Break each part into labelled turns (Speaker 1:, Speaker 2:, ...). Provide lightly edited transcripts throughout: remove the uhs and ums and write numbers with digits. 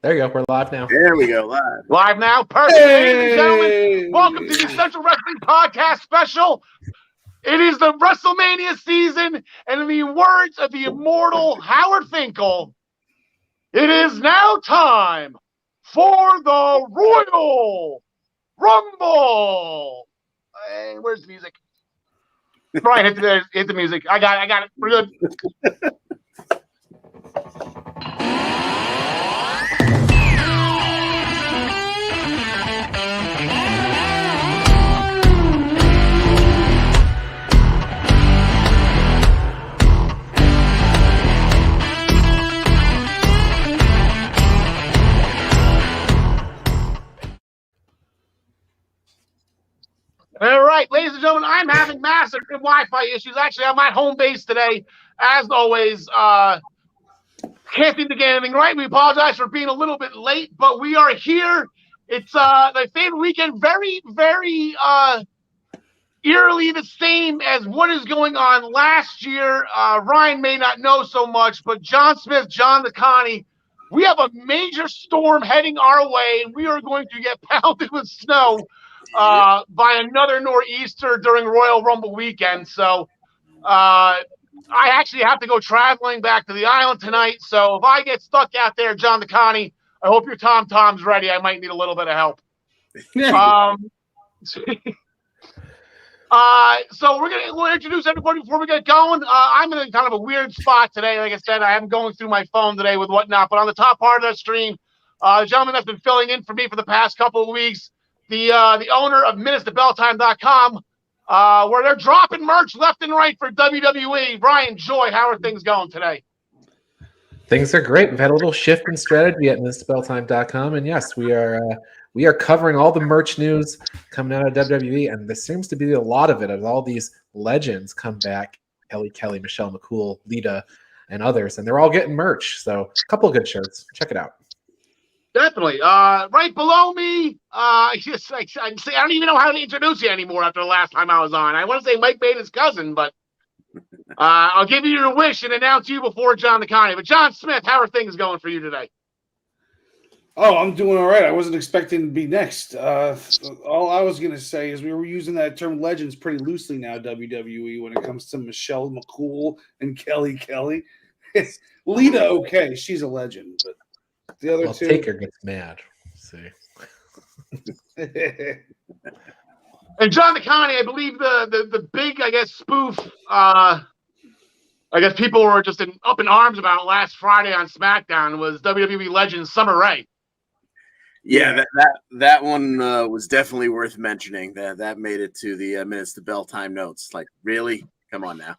Speaker 1: There you go. We're live now.
Speaker 2: There we go, live.
Speaker 3: Live now. Perfect. Ladies and gentlemen, welcome to the Essential Wrestling Podcast special. It is the WrestleMania season, and in the words of the immortal Howard Finkel, it is now time for the Royal Rumble. Hey, where's the music? Brian, hit the music. I got it. We're good. All right, ladies and gentlemen, I'm having massive Wi-Fi issues. Actually, I'm at home base today. As always, can't seem to get anything right. We apologize for being a little bit late, but we are here. It's my favorite weekend. Very, very eerily the same as what is going on last year. Ryan may not know so much, but John Smith, John DeConnie, we have a major storm heading our way, and we are going to get pounded with snow by another nor'easter during Royal Rumble weekend. So I actually have to go traveling back to the island tonight. So if I get stuck out there, John DeConnie, I hope your Tom's ready. I might need a little bit of help. So we'll introduce everybody before we get going. I'm in kind of a weird spot today. Like I said, I am going through my phone today with whatnot. But on the top part of that stream, the gentleman that's been filling in for me for the past couple of weeks, the owner of MinutesToBellTime.com, where they're dropping merch left and right for WWE. Brian, Joy, how are things going today?
Speaker 1: Things are great. We've had a little shift in strategy at MinutesToBellTime.com, and yes, we are covering all the merch news coming out of WWE, and there seems to be a lot of it as all these legends come back: Kelly, Michelle McCool, Lita, and others, and they're all getting merch. So a couple of good shirts. Check it out.
Speaker 3: Definitely. Right below me, I don't even know how to introduce you anymore after the last time I was on. I want to say Mike Baden's cousin, but I'll give you your wish and announce you before John DeConnie. But John Smith, how are things going for you today?
Speaker 4: Oh, I'm doing all right. I wasn't expecting to be next. All I was going to say is we were using that term legends pretty loosely now, WWE, when it comes to Michelle McCool and Kelly. Lita, okay, she's a legend, but the other two.
Speaker 1: Taker gets mad. Let's see.
Speaker 3: And John DeConnie, I believe the big, I guess, spoof, I guess people were just up in arms about last Friday on SmackDown was WWE legend Summer Rae.
Speaker 2: Yeah, that one was definitely worth mentioning. That made it to the Minutes to Bell Time notes. Like, really? Come on now.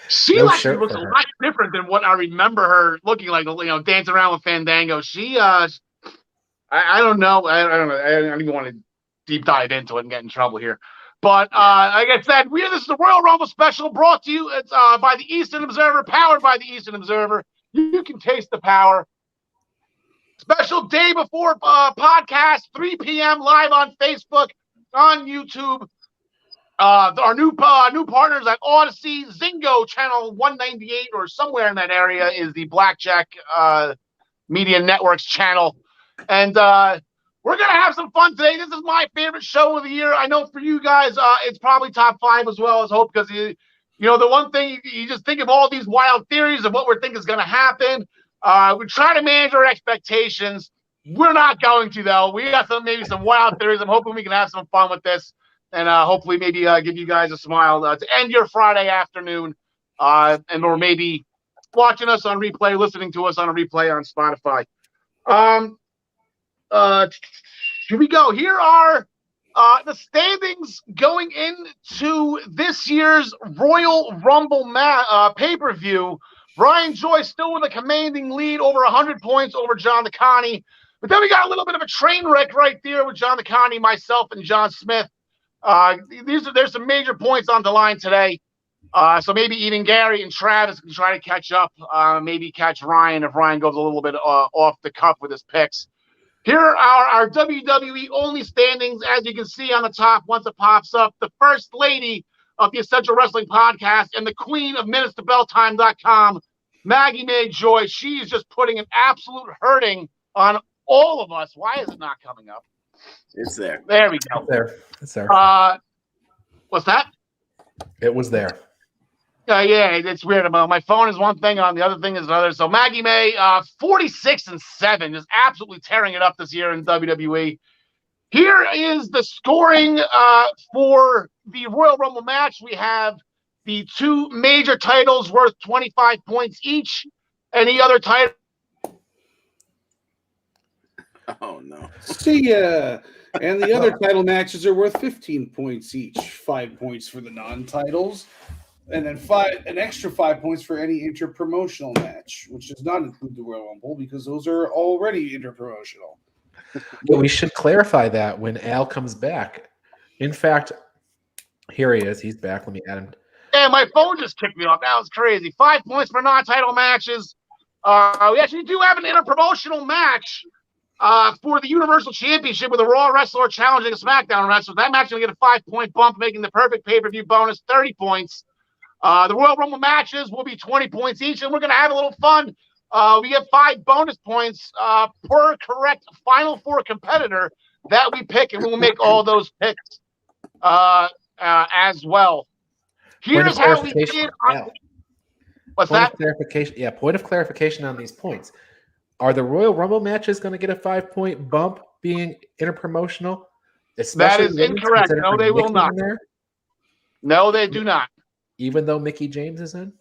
Speaker 3: She actually looks a lot different than what I remember her looking like, dancing around with Fandango. She, I don't know. I don't even want to deep dive into it and get in trouble here. But like I said, this is the Royal Rumble special brought to you by the Eastern Observer, powered by the Eastern Observer. You can taste the power. Special day before podcast, 3 p.m. live on Facebook, on YouTube. Our new partners at Odyssey, Zingo Channel 198 or somewhere in that area is the Blackjack Media Networks channel. And we're going to have some fun today. This is my favorite show of the year. I know for you guys, it's probably top 5 as well as Hope, because, the one thing, you just think of all these wild theories of what we think is going to happen. We try to manage our expectations. We're not going to, though. We got maybe some wild theories. I'm hoping we can have some fun with this. And hopefully maybe give you guys a smile to end your Friday afternoon, or maybe watching us on replay, listening to us on a replay on Spotify. Here we go. Here are the standings going into this year's Royal Rumble pay-per-view. Brian Joy still with a commanding lead, over 100 points over John DeConnie. But then we got a little bit of a train wreck right there with John DeConnie, myself, and John Smith. There's some major points on the line today. So maybe even Gary and Travis can try to catch up. Maybe catch Ryan if Ryan goes a little bit off the cuff with his picks. Here are our WWE only standings. As you can see on the top, once it pops up, the first lady of the Essential Wrestling Podcast and the queen of MinutesToBellTime.com, Maggie May Joy, she is just putting an absolute hurting on all of us. Why is it not coming up?
Speaker 2: It's there.
Speaker 3: There we go.
Speaker 1: It's there.
Speaker 3: What's that?
Speaker 1: It was there.
Speaker 3: Yeah, it's weird. My phone is one thing, and the other thing is another. So Maggie May, 46-7, just absolutely tearing it up this year in WWE. Here is the scoring for the Royal Rumble match. We have the two major titles worth 25 points each. Any other title?
Speaker 2: Oh, no.
Speaker 4: See ya. And the other title matches are worth 15 points each. 5 points for the non-titles. And then an extra 5 points for any inter-promotional match, which does not include the Royal Rumble because those are already inter-promotional.
Speaker 1: Yeah, we should clarify that when Al comes back. In fact, here he is. He's back. Let me add him.
Speaker 3: Yeah, my phone just kicked me off. That was crazy. 5 points for non-title matches. We actually do have an inter-promotional match for the Universal Championship with a Raw wrestler challenging a SmackDown wrestler. That match will get a 5-point bump, making the perfect pay-per-view bonus 30 points. The Royal Rumble matches will be 20 points each, and we're going to have a little fun. We get 5 bonus points per correct Final Four competitor that we pick, and we'll make all those picks as well. Here's how we did. What's that?
Speaker 1: Clarification. Point of clarification on these points. Are the Royal Rumble matches going to get a 5-point bump being interpromotional?
Speaker 3: That is incorrect. No, they will not. No, they do not.
Speaker 1: Even though Mickie James is in?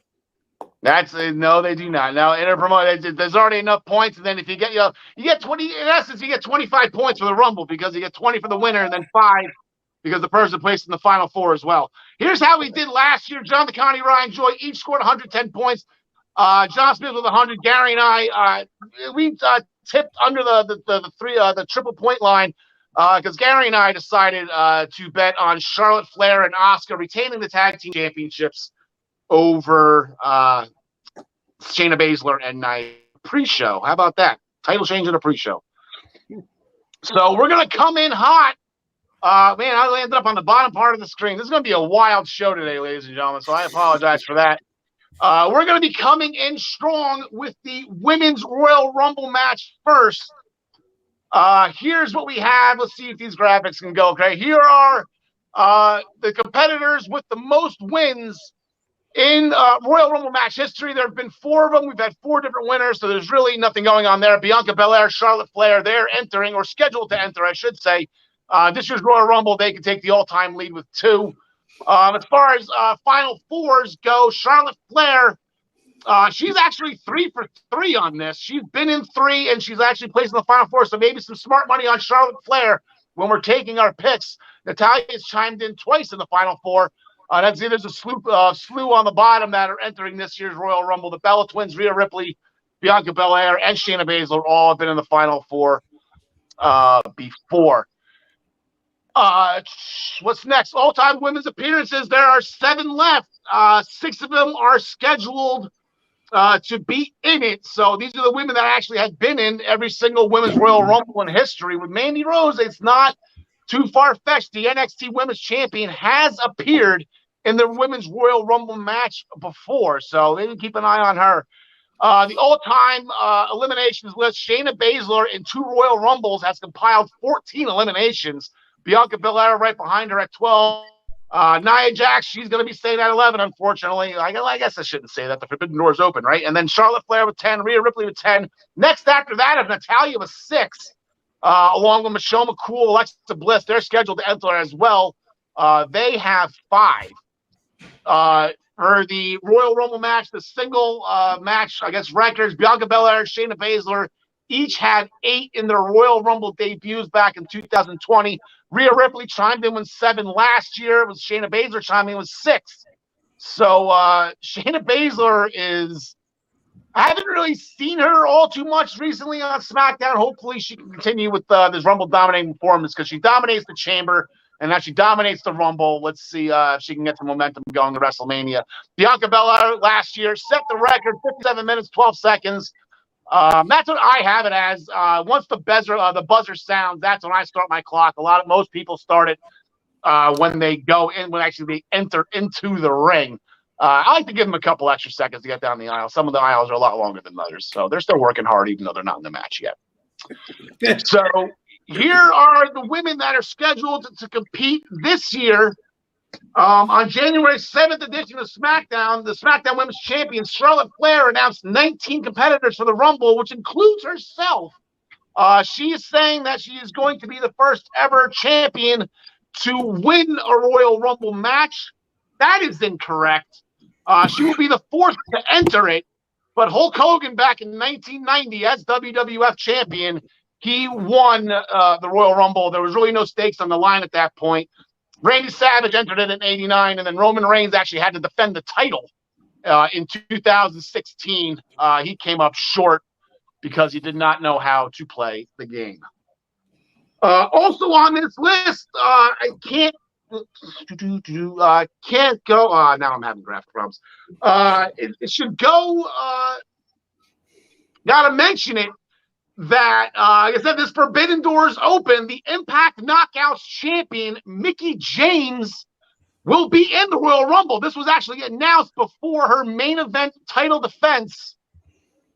Speaker 3: No, they do not. Now, there's already enough points, and then if you get 20. In essence, you get 25 points for the Rumble because you get 20 for the winner, and then 5 because the person placed in the Final Four as well. Here's how we did last year. John, the Connie, Ryan, Joy each scored 110 points. John Smith with 100. Gary and I, we tipped under the triple point line because Gary and I decided to bet on Charlotte Flair and Asuka retaining the tag team championships over Shayna Baszler and Nia pre-show. How about that? Title change in a pre-show. So we're going to come in hot. Man, I landed up on the bottom part of the screen. This is going to be a wild show today, ladies and gentlemen, so I apologize for that. We're going to be coming in strong with the Women's Royal Rumble match first. Here's what we have. Let's see if these graphics can go. Okay, here are the competitors with the most wins in Royal Rumble match history. There have been 4 of them. We've had 4 different winners, so there's really nothing going on there. Bianca Belair, Charlotte Flair, they're entering, or scheduled to enter, I should say. This year's Royal Rumble, they can take the all-time lead with 2. As far as Final Fours go, Charlotte Flair, she's actually 3 for 3 on this. She's been in 3, and she's actually placed in the Final Four, so maybe some smart money on Charlotte Flair when we're taking our picks. Natalia's chimed in twice in the Final Four. There's a slew on the bottom that are entering this year's Royal Rumble. The Bella Twins, Rhea Ripley, Bianca Belair, and Shayna Baszler all have been in the Final Four before. What's next? All-time women's appearances. There are 7 left. 6 of them are scheduled to be in it. So these are the women that actually have been in every single women's Royal Rumble in history. With Mandy Rose, it's not too far-fetched. The NXT Women's Champion has appeared in the Women's Royal Rumble match before, so they can keep an eye on her. The all-time eliminations list, Shayna Baszler in 2 Royal Rumbles has compiled 14 eliminations. Bianca Belair right behind her at 12. Nia Jax, she's going to be staying at 11, unfortunately. I guess I shouldn't say that. The forbidden door's open, right? And then Charlotte Flair with 10, Rhea Ripley with 10. Next after that is Natalya with 6, along with Michelle McCool, Alexa Bliss. They're scheduled to enter as well. They have 5. For the Royal Rumble match, the single match, I guess, records, Bianca Belair, Shayna Baszler each had 8 in their Royal Rumble debuts back in 2020. Rhea Ripley chimed in with 7 last year. It was Shayna Baszler chiming in with 6. So Shayna Baszler is – I haven't really seen her all too much recently on SmackDown. Hopefully she can continue with this Rumble dominating performance because she dominates the Chamber and now she dominates the Rumble. Let's see if she can get some momentum going to WrestleMania. Bianca Belair last year set the record, 57 minutes, 12 seconds. That's what I have it as. Once the buzzer sounds, that's when I start my clock. Most people start it when they go in, when actually they enter into the ring. I like to give them a couple extra seconds to get down the aisle. Some of the aisles are a lot longer than others, so they're still working hard, even though they're not in the match yet. So here are the women that are scheduled to compete this year. On January 7th edition of SmackDown, the SmackDown Women's Champion Charlotte Flair announced 19 competitors for the Rumble, which includes herself. She is saying that she is going to be the first ever champion to win a Royal Rumble match. That is incorrect. She will be the fourth to enter it, but Hulk Hogan back in 1990 as WWF champion, he won the Royal Rumble. There was really no stakes on the line at that point. Randy Savage entered it in 89, and then Roman Reigns actually had to defend the title in 2016. He came up short because he did not know how to play the game. Also on this list, I can't go. Now I'm having graphic problems. It should go. Gotta mention it. That, like I said, this Forbidden Doors open, the Impact Knockouts champion, Mickie James, will be in the Royal Rumble. This was actually announced before her main event title defense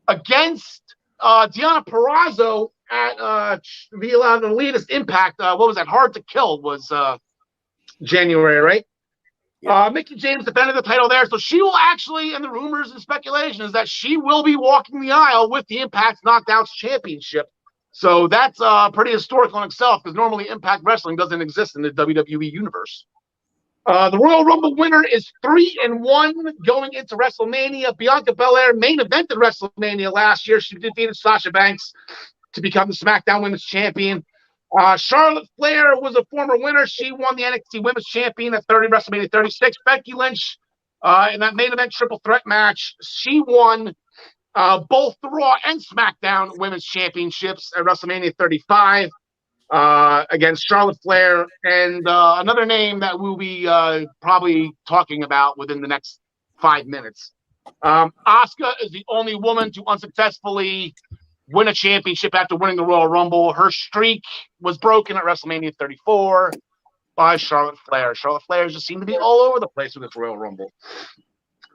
Speaker 3: against Deonna Purrazzo at the Elitist Impact. What was that? Hard to Kill was January, right? Yeah. Mickie James defended the title there, so she will actually, and the rumors and speculation is that she will be walking the aisle with the Impact Knockouts Championship. So that's pretty historical in itself, because normally Impact Wrestling doesn't exist in the WWE universe. The Royal Rumble winner is 3-1 going into WrestleMania. Bianca Belair main evented WrestleMania last year. She defeated Sasha Banks to become the SmackDown Women's Champion. Charlotte Flair was a former winner. She won the NXT Women's Champion at WrestleMania 36. Becky Lynch in that main event triple threat match, she won both the Raw and SmackDown Women's Championships at WrestleMania 35 against Charlotte Flair. And another name that we'll be probably talking about within the next 5 minutes. Asuka is the only woman to unsuccessfully win a championship after winning the Royal Rumble. Her streak was broken at WrestleMania 34 by Charlotte Flair. Charlotte Flair just seemed to be all over the place with this Royal Rumble.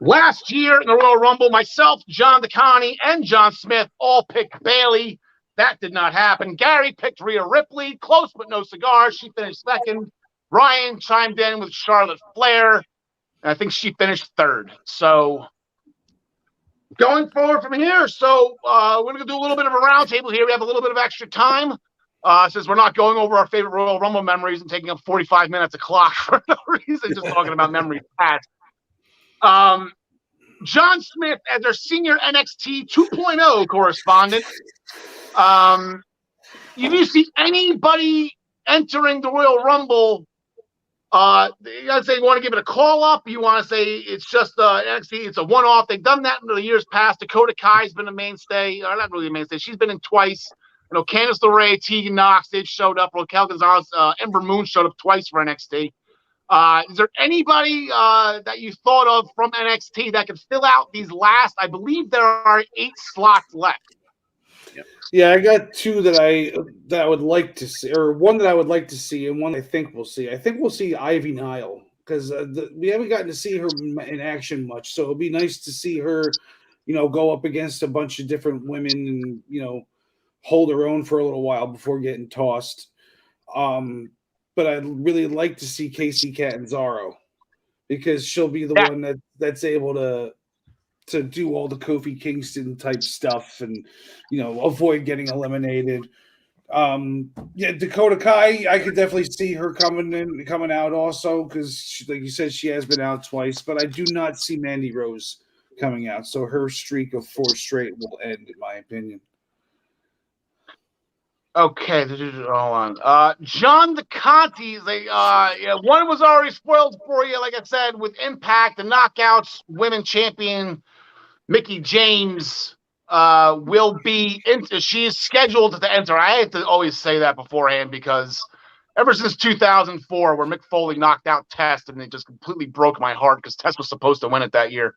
Speaker 3: Last year in the Royal Rumble, myself, John DeConnie, and John Smith all picked Bayley. That did not happen. Gary picked Rhea Ripley. Close but no cigar. She finished second. Ryan chimed in with Charlotte Flair. And I think she finished third. So going forward from here, so we're going to do a little bit of a roundtable here. We have a little bit of extra time since we're not going over our favorite Royal Rumble memories and taking up 45 minutes a clock for no reason, just talking about memories past. John Smith, as our senior NXT 2.0 correspondent, if you see anybody entering the Royal Rumble, you gotta say you want to give it a call up. You want to say it's just NXT. It's a one-off. They've done that in the years past. Dakota Kai's been a mainstay, or not really a mainstay. She's been in twice. You know, Candice LeRae, Tegan Nox, they showed up. Raquel Gonzalez, Ember Moon showed up twice for NXT. Is there anybody that you thought of from NXT that could fill out these last? I believe there are 8 slots left.
Speaker 4: Yeah, I got 2 that I would like to see, or one that I would like to see, and one I think we'll see. I think we'll see Ivy Nile, because we haven't gotten to see her in action much. So it'll be nice to see her, go up against a bunch of different women and hold her own for a little while before getting tossed. But I'd really like to see Casey Catanzaro, because she'll be the one that's able to do all the Kofi Kingston type stuff and, avoid getting eliminated. Dakota Kai, I could definitely see her coming out also, because like you said, she has been out twice, but I do not see Mandy Rose coming out. So her streak of 4 straight will end, in my opinion.
Speaker 3: Okay, hold on. John DeConte, one was already spoiled for you, like I said, with Impact, the Knockouts Women Champion Mickie James will be she is scheduled to enter. I have to always say that beforehand, because ever since 2004, where Mick Foley knocked out Test, and it just completely broke my heart, because Test was supposed to win it that year.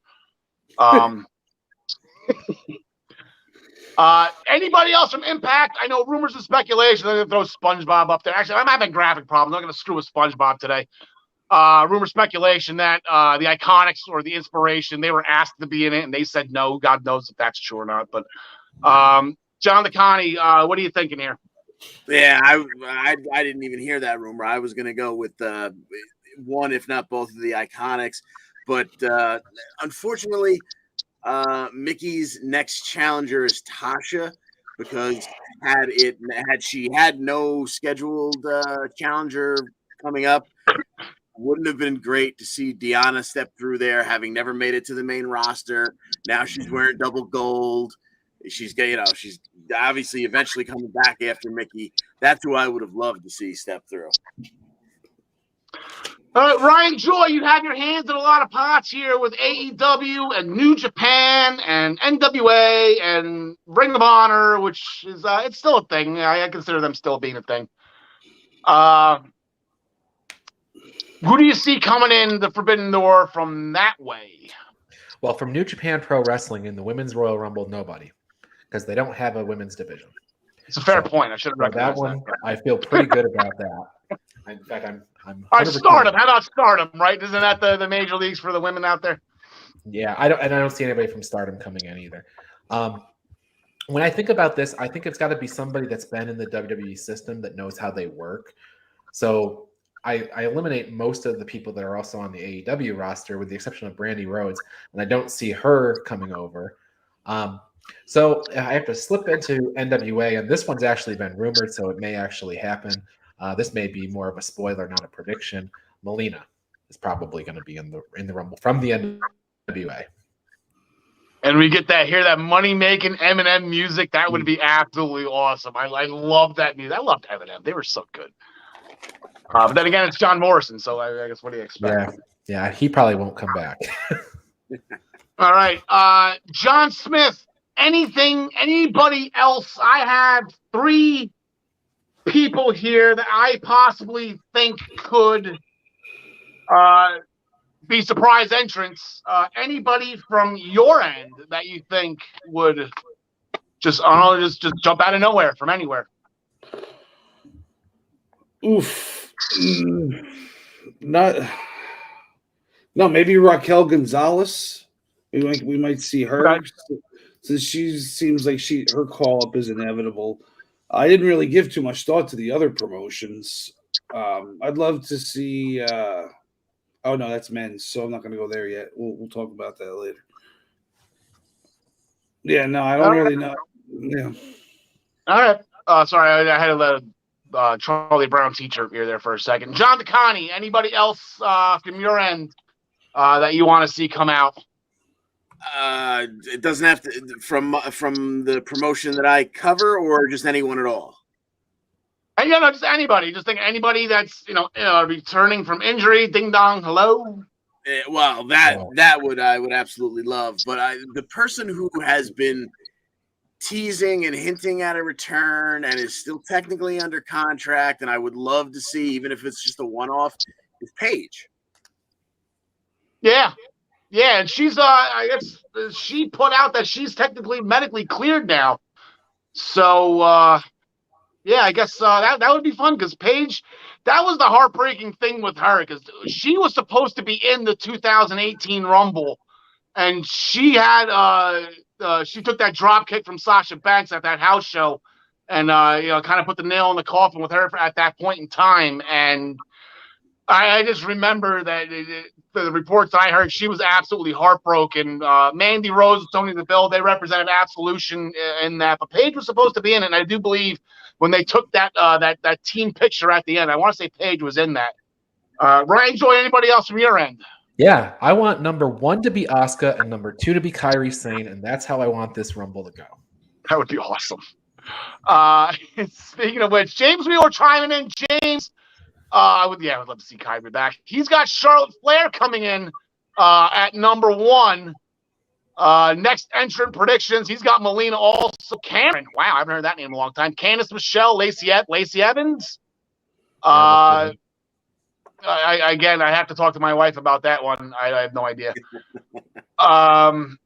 Speaker 3: Anybody else from Impact? I know rumors and speculation. I'm going to throw SpongeBob up there. Actually, I'm having graphic problems. I'm going to screw with SpongeBob today. rumor speculation that the Iconics or the Inspiration, they were asked to be in it, and they said no. God knows if that's true or not. But John DeConnie, what are you thinking here?
Speaker 2: Yeah, I didn't even hear that rumor. I was going to go with one, if not both, of the Iconics. But unfortunately, Mickey's next challenger is Tasha, because had she had no scheduled challenger coming up, wouldn't have been great to see Deanna step through there, having never made it to the main roster. Now she's wearing double gold. She's obviously eventually coming back after Mickey. That's who I would have loved to see step through.
Speaker 3: Ryan Joy, you have your hands in a lot of pots here with AEW and New Japan and NWA and Ring of Honor, which is it's still a thing. I consider them still being a thing. Who do you see coming in the Forbidden Door from that way?
Speaker 1: Well, from New Japan Pro Wrestling in the Women's Royal Rumble, nobody, because they don't have a women's division.
Speaker 3: It's a fair point. I should have recognized
Speaker 1: that one. I feel pretty good about that. In fact, I'm
Speaker 3: all right, Stardom. How about Stardom? Right? Isn't that the major leagues for the women out there?
Speaker 1: Yeah, I don't see anybody from Stardom coming in either. When I think about this, I think it's got to be somebody that's been in the WWE system that knows how they work. So I eliminate most of the people that are also on the AEW roster, with the exception of Brandy Rhodes, and I don't see her coming over. So I have to slip into NWA, and this one's actually been rumored, so it may actually happen. This may be more of a spoiler, not a prediction. Melina is probably going to be in the Rumble from the NWA.
Speaker 3: And we get hear that money-making Eminem music. That would be absolutely awesome. I love that music. I loved Eminem. They were so good. But then again, it's John Morrison, so I guess what do you expect?
Speaker 1: Yeah, he probably won't come back.
Speaker 3: All right. John Smith, anybody else? I have 3 people here that I possibly think could be surprise entrants. Anybody from your end that you think would just jump out of nowhere from anywhere?
Speaker 4: Oof. Maybe Raquel Gonzalez. We might see her, since she seems like her call up is inevitable. I didn't really give too much thought to the other promotions. I'd love to see. Oh no, that's men's, so I'm not going to go there yet. We'll talk about that later. Yeah, no, I don't really know. Yeah.
Speaker 3: All right. Sorry, I had to let Charlie Brown teacher here there for a second. John DeConnie, anybody else from your end that you want to see come out?
Speaker 2: It doesn't have to from the promotion that I cover, or just anyone at all.
Speaker 3: And just anybody. Just think anybody that's returning from injury. Ding dong, hello.
Speaker 2: Well, that would I would absolutely love, but the person who has been teasing and hinting at a return and is still technically under contract, and I would love to see, even if it's just a one-off, is Paige.
Speaker 3: Yeah, and she's I guess she put out that she's technically medically cleared now. So yeah, I guess that would be fun, because Paige, that was the heartbreaking thing with her, because she was supposed to be in the 2018 Rumble, and she had she took that drop kick from Sasha Banks at that house show, and kind of put the nail in the coffin with her at that point in time. And I just remember that the reports I heard, she was absolutely heartbroken. Mandy Rose, Tony DeVille, they represented Absolution in that, but Paige was supposed to be in it. And I do believe when they took that team picture at the end, I want to say Paige was in that. Ryan Joy, anybody else from your end?
Speaker 1: Yeah, I want number 1 to be Asuka and number 2 to be Kairi Sane, and that's how I want this Rumble to go.
Speaker 3: That would be awesome. Speaking of which, James Wheeler chiming in. James, I would love to see Kairi back. He's got Charlotte Flair coming in at number 1. Next entrant predictions, he's got Melina, also Karen. Wow, I haven't heard that name in a long time. Candice Michelle, Lacey Evans. Again, I have to talk to my wife about that one. I have no idea. Ronda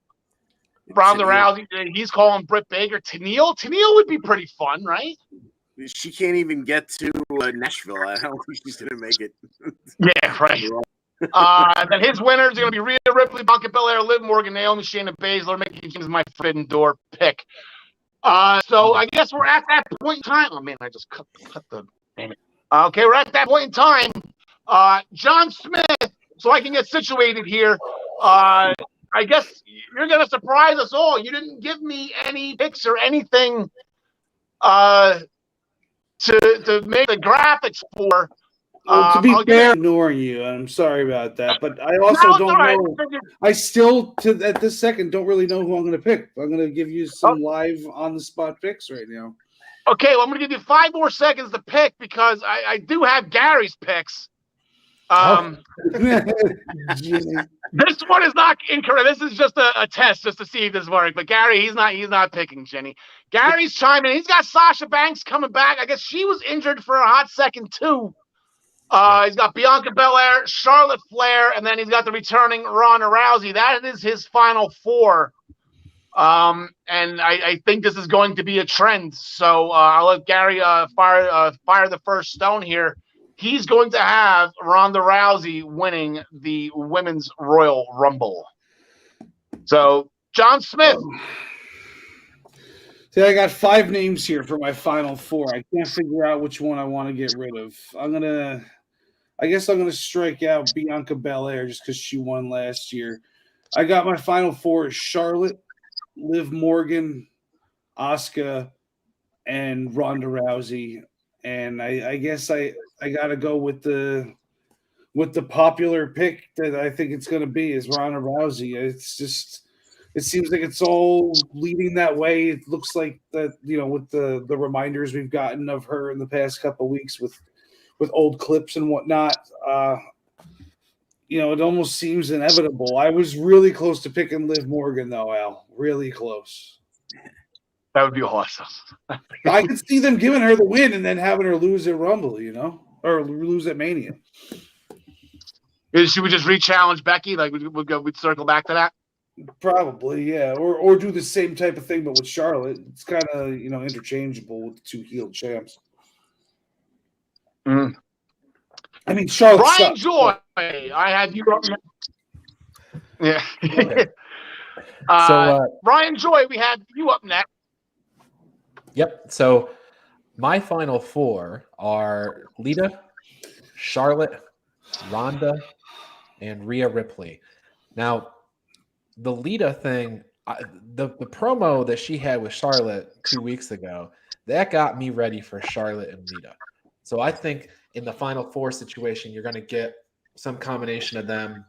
Speaker 3: Rousey, he's calling Britt Baker. Tennille would be pretty fun, right?
Speaker 2: She can't even get to Nashville. I don't think she's gonna make it.
Speaker 3: Yeah, right. Then his winners are going to be Rhea Ripley, Bianca Belair, Liv Morgan, Naomi, Shayna Baszler, Mickey James, my Forbidden Door pick. So I guess we're at that point in time. Oh man, I just cut the. Damn it. Okay, we're at that point in time. John Smith, so I can get situated here. I guess you're going to surprise us all. You didn't give me any picks or anything to make the graphics for.
Speaker 4: Well, to be fair, I'm ignoring you. I'm sorry about that, but I also don't know. I still, at this second, don't really know who I'm going to pick. I'm going to give you some live on the spot picks right now.
Speaker 3: Okay, well, I'm going to give you 5 more seconds to pick because I do have Gary's picks. This one is not incorrect. This is just a test just to see if this works. But Gary, he's not picking Jenny. Gary's chiming in. He's got Sasha Banks coming back. I guess she was injured for a hot second too. He's got Bianca Belair, Charlotte Flair, and then he's got the returning Ronda Rousey. That is his final 4. And I think this is going to be a trend. So I'll let Gary fire the first stone here. He's going to have Ronda Rousey winning the Women's Royal Rumble. So, John Smith.
Speaker 4: See, I got 5 names here for my final 4. I can't figure out which one I want to get rid of. I guess I'm gonna strike out Bianca Belair just because she won last year. I got my final 4 is Charlotte, Liv Morgan, Asuka, and Ronda Rousey. And I guess I gotta go with the popular pick that I think it's gonna be is Ronda Rousey. It seems like it's all leading that way. It looks like that, with the reminders we've gotten of her in the past couple of weeks with old clips and whatnot. It almost seems inevitable. I was really close to picking Liv Morgan though, Al. Really close.
Speaker 3: That would be awesome.
Speaker 4: I could see them giving her the win and then having her lose at Rumble, or lose at Mania.
Speaker 3: Should we just re-challenge Becky? Like we'd circle back to that?
Speaker 4: Probably, yeah. Or do the same type of thing, but with Charlotte. It's kind of, interchangeable with the 2 heeled champs.
Speaker 3: Mm.
Speaker 4: I mean, Charlotte
Speaker 3: Brian
Speaker 4: sucks,
Speaker 3: Joy, I had you up next. Yeah.
Speaker 1: Okay.
Speaker 3: Brian Joy, we had you up next.
Speaker 1: Yep. So my final 4 are Lita, Charlotte, Ronda, and Rhea Ripley. Now, the Lita thing, the promo that she had with Charlotte 2 weeks ago, that got me ready for Charlotte and Lita. So I think in the final 4 situation, you're going to get some combination of them,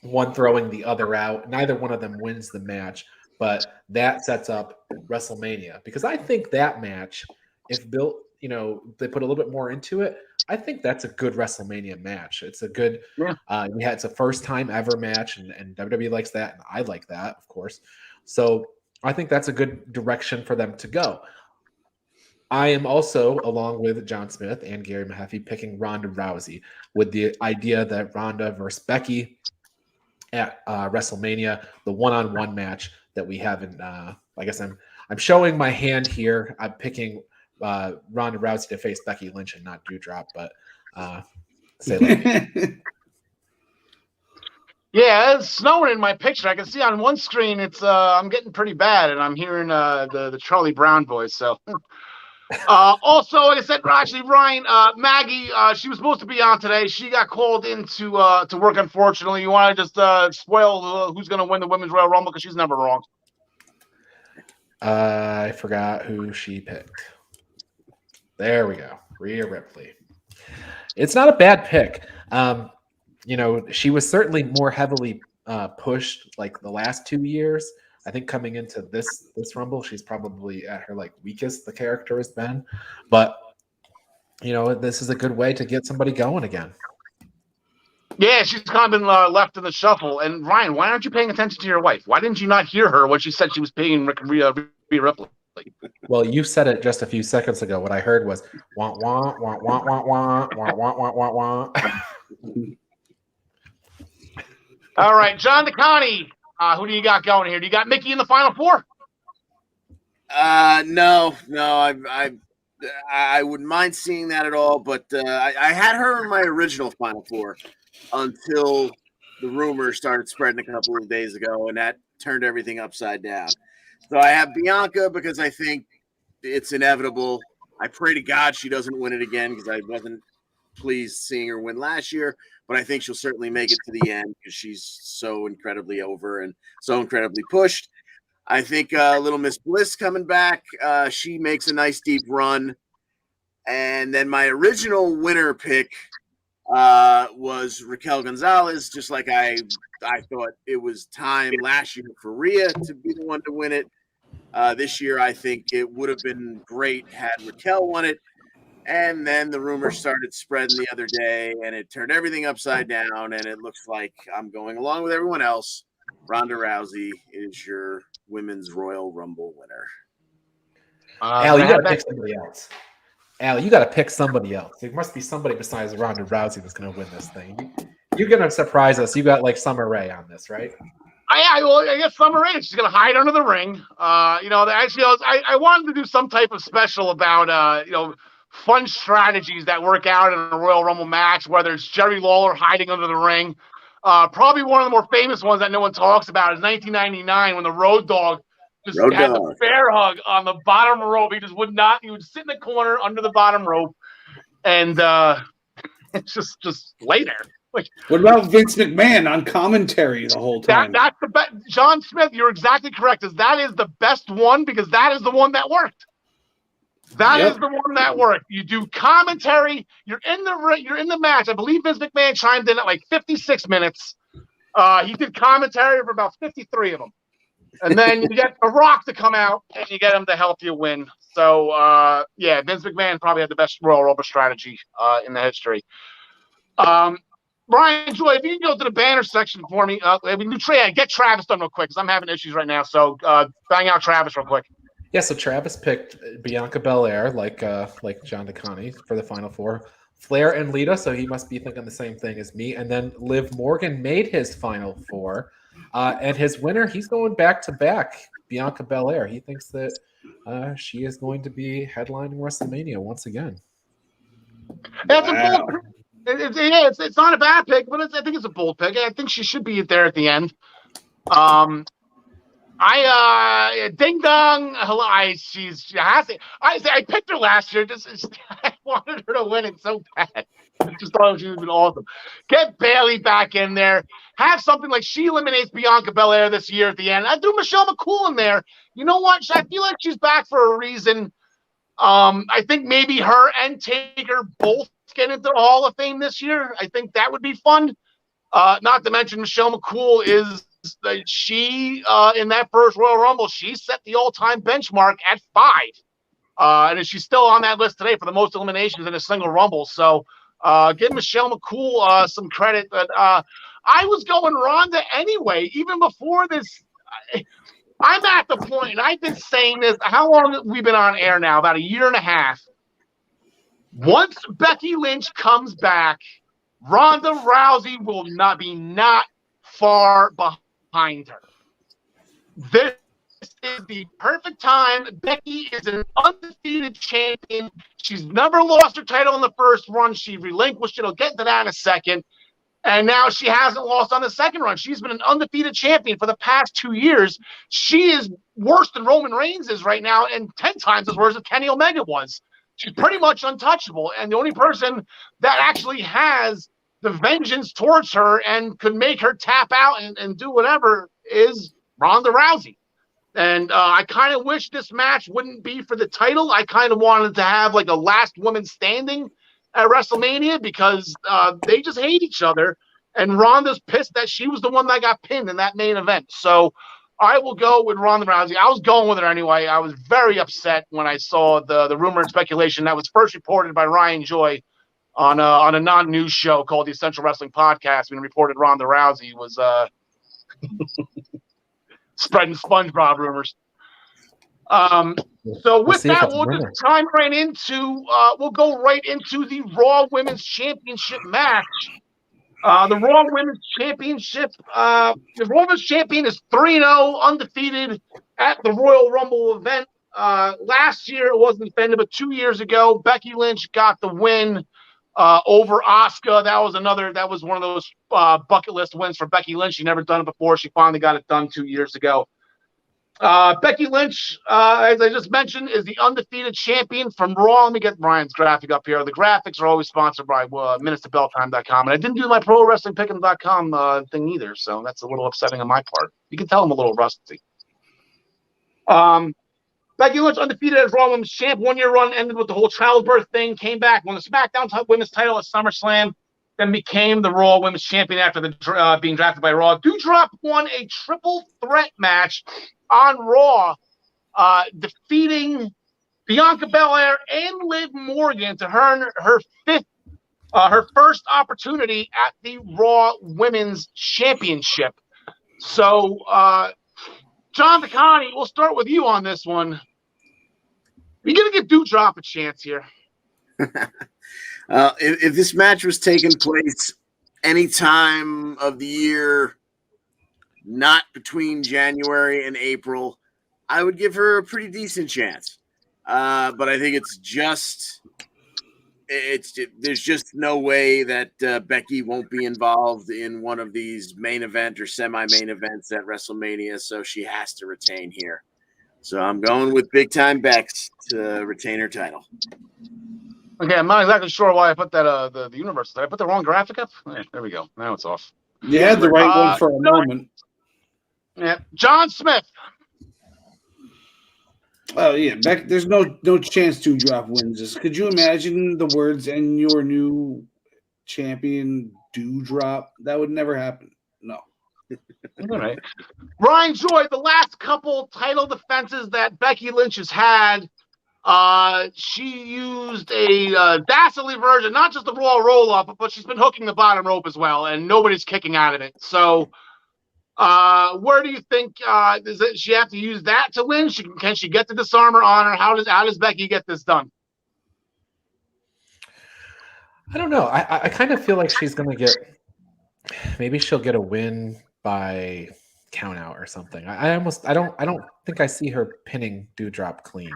Speaker 1: one throwing the other out. Neither one of them wins the match, but that sets up WrestleMania. Because I think that match, if built, they put a little bit more into it, I think that's a good WrestleMania match. It's a good, it's a first time ever match, and WWE likes that, and I like that, of course. So I think that's a good direction for them to go. I am also, along with John Smith and Gary Mehaffy, picking Ronda Rousey with the idea that Ronda versus Becky at WrestleMania, the one-on-one match that we have in. I guess I'm showing my hand here. I'm picking Ronda Rousey to face Becky Lynch and not Doudrop, but say like.
Speaker 3: Yeah, it's snowing in my picture. I can see on one screen it's I'm getting pretty bad, and I'm hearing the Charlie Brown voice. So. Also, like I said, actually, Ryan, Maggie, she was supposed to be on today. She got called in to work, unfortunately. You want to just spoil who's going to win the Women's Royal Rumble because she's never wrong.
Speaker 1: I forgot who she picked. There we go. Rhea Ripley. It's not a bad pick. She was certainly more heavily pushed like the last 2 years. I think coming into this Rumble, she's probably at her weakest the character has been. But this is a good way to get somebody going again.
Speaker 3: Yeah, she's kind of been left in the shuffle. And Ryan, why aren't you paying attention to your wife? Why didn't you not hear her when she said she was paying Rhea Ripley?
Speaker 1: Well, you said it just a few seconds ago. What I heard was wah wah wah wah wah wah wah wah wah wah wah.
Speaker 3: All right, John DeConnie. Who do you got going here? Do you got Mickey in the final 4?
Speaker 2: No. I wouldn't mind seeing that at all. But I had her in my original Final Four until the rumors started spreading a couple of days ago, and that turned everything upside down. So I have Bianca because I think it's inevitable. I pray to God she doesn't win it again because I wasn't pleased seeing her win last year, but I think she'll certainly make it to the end because she's so incredibly over and so incredibly pushed. I think little Miss Bliss coming back, she makes a nice deep run. And then my original winner pick was Raquel Gonzalez, just like I thought it was time last year for Rhea to be the one to win it. This year, I think it would have been great had Raquel won it. And then the rumors started spreading the other day, and it turned everything upside down. And it looks like I'm going along with everyone else. Ronda Rousey is your Women's Royal Rumble winner.
Speaker 1: Al, you got to pick somebody else. Al, you got to pick somebody else. There must be somebody besides Ronda Rousey that's going to win this thing. You're going to surprise us. You got like Summer Rae on this, right?
Speaker 3: I guess Summer Rae. She's going to hide under the ring. Actually, I wanted to do some type of special about, fun strategies that work out in a Royal Rumble match, whether it's Jerry Lawler hiding under the ring. Probably one of the more famous ones that no one talks about is 1999 when the Road Dogg just had the bear hug on the bottom rope. He just would not. He would sit in the corner under the bottom rope and just lay there. Like,
Speaker 4: what about Vince McMahon on commentary the whole time?
Speaker 3: That's the best. John Smith, you're exactly correct. That is the best one because that is the one that worked. That is the one that worked. You do commentary. You're in the match. I believe Vince McMahon chimed in at like 56 minutes. He did commentary for about 53 of them. And then you get The Rock to come out and you get him to help you win. So, Vince McMahon probably had the best Royal Rumble strategy in the history. Brian Joy, if you can go to the banner section for me. Get Travis done real quick because I'm having issues right now. So bang out Travis real quick.
Speaker 1: Yeah, so Travis picked Bianca Belair, like John DeConnie, for the Final Four. Flair and Lita, so he must be thinking the same thing as me. And then Liv Morgan made his Final Four. And his winner, he's going back-to-back, Bianca Belair. He thinks that she is going to be headlining WrestleMania once again.
Speaker 3: That's a bold pick. It's not a bad pick, but I think it's a bold pick. I think she should be there at the end. Ding dong. Hello. I picked her last year. I wanted her to win it so bad. I just thought she would have been awesome. Get Bayley back in there. Have something like she eliminates Bianca Belair this year at the end. I'd do Michelle McCool in there. You know what? I feel like she's back for a reason. I think maybe her and Taker both get into the Hall of Fame this year. I think that would be fun. Not to mention Michelle McCool is she in that first Royal Rumble, she set the all-time benchmark at 5. And she's still on that list today for the most eliminations in a single Rumble. So give Michelle McCool some credit. But I was going Ronda anyway, even before this. I'm at the point, and I've been saying this. How long have we been on air now? About a year and a half. Once Becky Lynch comes back, Ronda Rousey will not far behind her. This is the perfect time. Becky is an undefeated champion. She's never lost her title in the first run. She relinquished it. I'll get into that in a second. And now she hasn't lost on the second run. She's been an undefeated champion for the past 2 years. She is worse than Roman Reigns is right now, and 10 times as worse as Kenny Omega was. She's pretty much untouchable. And the only person that actually has the vengeance towards her and could make her tap out and do whatever is Ronda Rousey. And I kind of wish this match wouldn't be for the title. I kind of wanted to have like a last woman standing at WrestleMania because they just hate each other. And Ronda's pissed that she was the one that got pinned in that main event. So I will go with Ronda Rousey. I was going with her anyway. I was very upset when I saw the rumor and speculation that was first reported by Ryan Joy on a non-news show called the Essential Wrestling Podcast when he reported Ronda Rousey was spreading SpongeBob rumors. So with that, we'll just time right into we'll go right into the Raw Women's Championship match. The Raw Women's Championship, the Raw Women's Champion is 3-0, undefeated at the Royal Rumble event. last year it wasn't defended, but 2 years ago, Becky Lynch got the win over Asuka. That was one of those bucket list wins for Becky Lynch. She never done it before. She finally got it done 2 years ago. Becky Lynch, as I just mentioned, is the undefeated champion from Raw. Let me get Ryan's graphic up here. The graphics are always sponsored by minutestobelltime.com. And I didn't do my ProWrestlingPick'em.com thing either, so that's a little upsetting on my part. You can tell I'm a little rusty. Becky Lynch undefeated as Raw Women's Champ. 1 year run ended with the whole childbirth thing. Came back, won the SmackDown Women's title at SummerSlam, then became the Raw Women's Champion after the being drafted by Raw. Doudrop won a triple threat match on Raw, defeating Bianca Belair and Liv Morgan to earn her first opportunity at the Raw Women's Championship. So, John DeConnie, we'll start with you on this one. You're going to give Doudrop a chance here.
Speaker 2: If this match was taking place any time of the year, not between January and April, I would give her a pretty decent chance. But I think there's just no way that Becky won't be involved in one of these main event or semi-main events at WrestleMania, so she has to retain here. So I'm going with Big Time Bex to retain her title.
Speaker 3: Okay, I'm not exactly sure why I put that the universe. Did I put the wrong graphic up? There we go. Now it's off.
Speaker 4: You had the right one for a moment.
Speaker 3: Yeah, John Smith.
Speaker 4: Oh yeah, there's no chance Doudrop wins this. Could you imagine the words "and your new champion Doudrop"? That would never happen. No.
Speaker 3: All right. Ryan Joy, the last couple title defenses that Becky Lynch has had, she used a dastardly version, not just the Raw roll-up, but she's been hooking the bottom rope as well, and nobody's kicking out of it. So where do you think does she have to use that to win? Can she get the disarmer on her? How does Becky get this done?
Speaker 1: I don't know. I kind of feel like she's going to get, maybe she'll get a win by count out or something. I don't think I see her pinning Doudrop clean.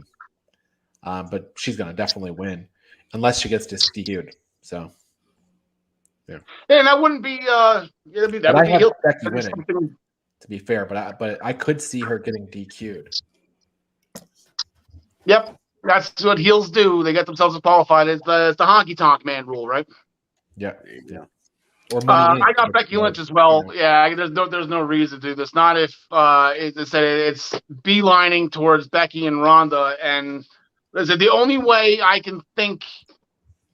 Speaker 1: But she's going to definitely win unless she gets just DQ'd. So, yeah.
Speaker 3: And that wouldn't be that would be
Speaker 1: Becky winning, to be fair, but I could see her getting DQ'd.
Speaker 3: Yep, that's what heels do. They get themselves qualified. It's the honky tonk man rule, right?
Speaker 1: Yeah. Or
Speaker 3: I got Becky Lynch as well. Yeah, there's no reason to do this. Not if it's beelining towards Becky and Ronda, and the only way I can think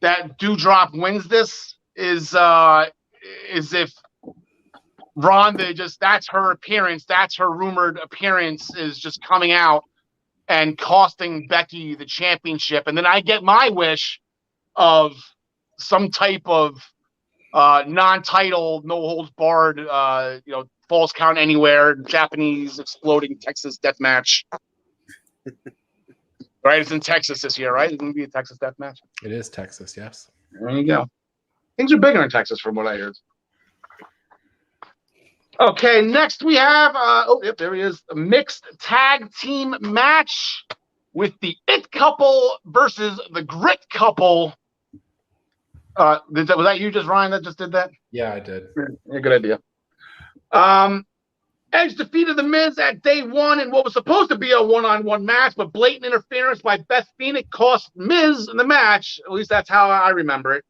Speaker 3: that Doudrop wins this is if Ronda that's her appearance, that's her rumored appearance is just coming out and costing Becky the championship, and then I get my wish of some type of non-title, no holds barred, falls count anywhere, Japanese exploding Texas death match. Right, it's in Texas this year, right? It's going to be a Texas death match.
Speaker 1: It is Texas, yes.
Speaker 3: There you go. Things are bigger in Texas, from what I heard. Okay, next we have, there he is, a mixed tag team match with the It Couple versus the Grit Couple. Was that you, Ryan, that just did that?
Speaker 1: Yeah, I did.
Speaker 3: Yeah, good idea. Edge defeated The Miz at day one in what was supposed to be a one-on-one match, but blatant interference by Beth Phoenix cost Miz in the match. At least that's how I remember it.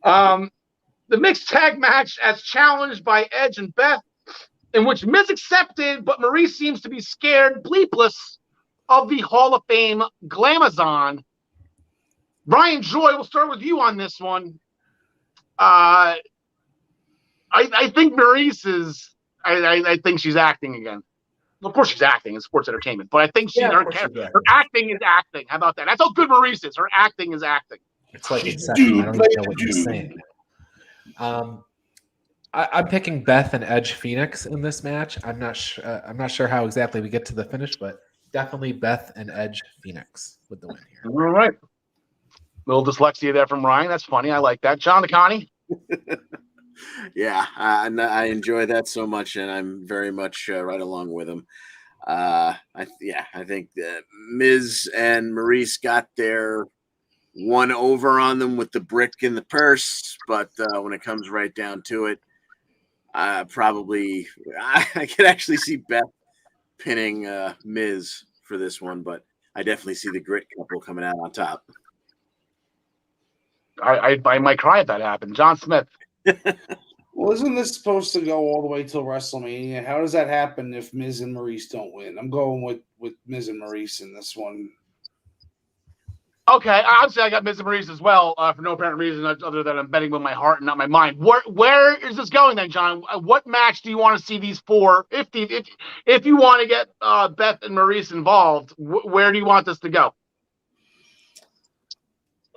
Speaker 3: The mixed tag match as challenged by Edge and Beth, in which Miz accepted, but Marie seems to be scared bleepless of the Hall of Fame Glamazon. Brian Joy, we'll start with you on this one. I think Maurice is. I think she's acting again. Well, of course, she's acting in sports entertainment, but I think her acting is acting. How about that? That's how good Maurice is. Her acting is acting.
Speaker 1: It's like Inception. I don't even know what you're saying. I'm picking Beth and Edge Phoenix in this match. I'm not sure how exactly we get to the finish, but definitely Beth and Edge Phoenix with the win here.
Speaker 3: All right. Little dyslexia there from Ryan. That's funny. I like that. John DeConnie.
Speaker 2: Yeah, I enjoy that so much, and I'm very much right along with him. I think Miz and Maurice got their one over on them with the brick in the purse, but when it comes right down to it, I could actually see Beth pinning Miz for this one, but I definitely see the Grit couple coming out on top.
Speaker 3: I might cry if that happened. John Smith.
Speaker 4: Well, isn't this supposed to go all the way till WrestleMania? How does that happen if Miz and Maurice don't win? I'm going with Miz and Maurice in this one.
Speaker 3: Okay, obviously I got Miz and Maurice as well for no apparent reason other than I'm betting with my heart and not my mind. Where is this going then, John? What match do you want to see these four? If you want to get Beth and Maurice involved, where do you want this to go?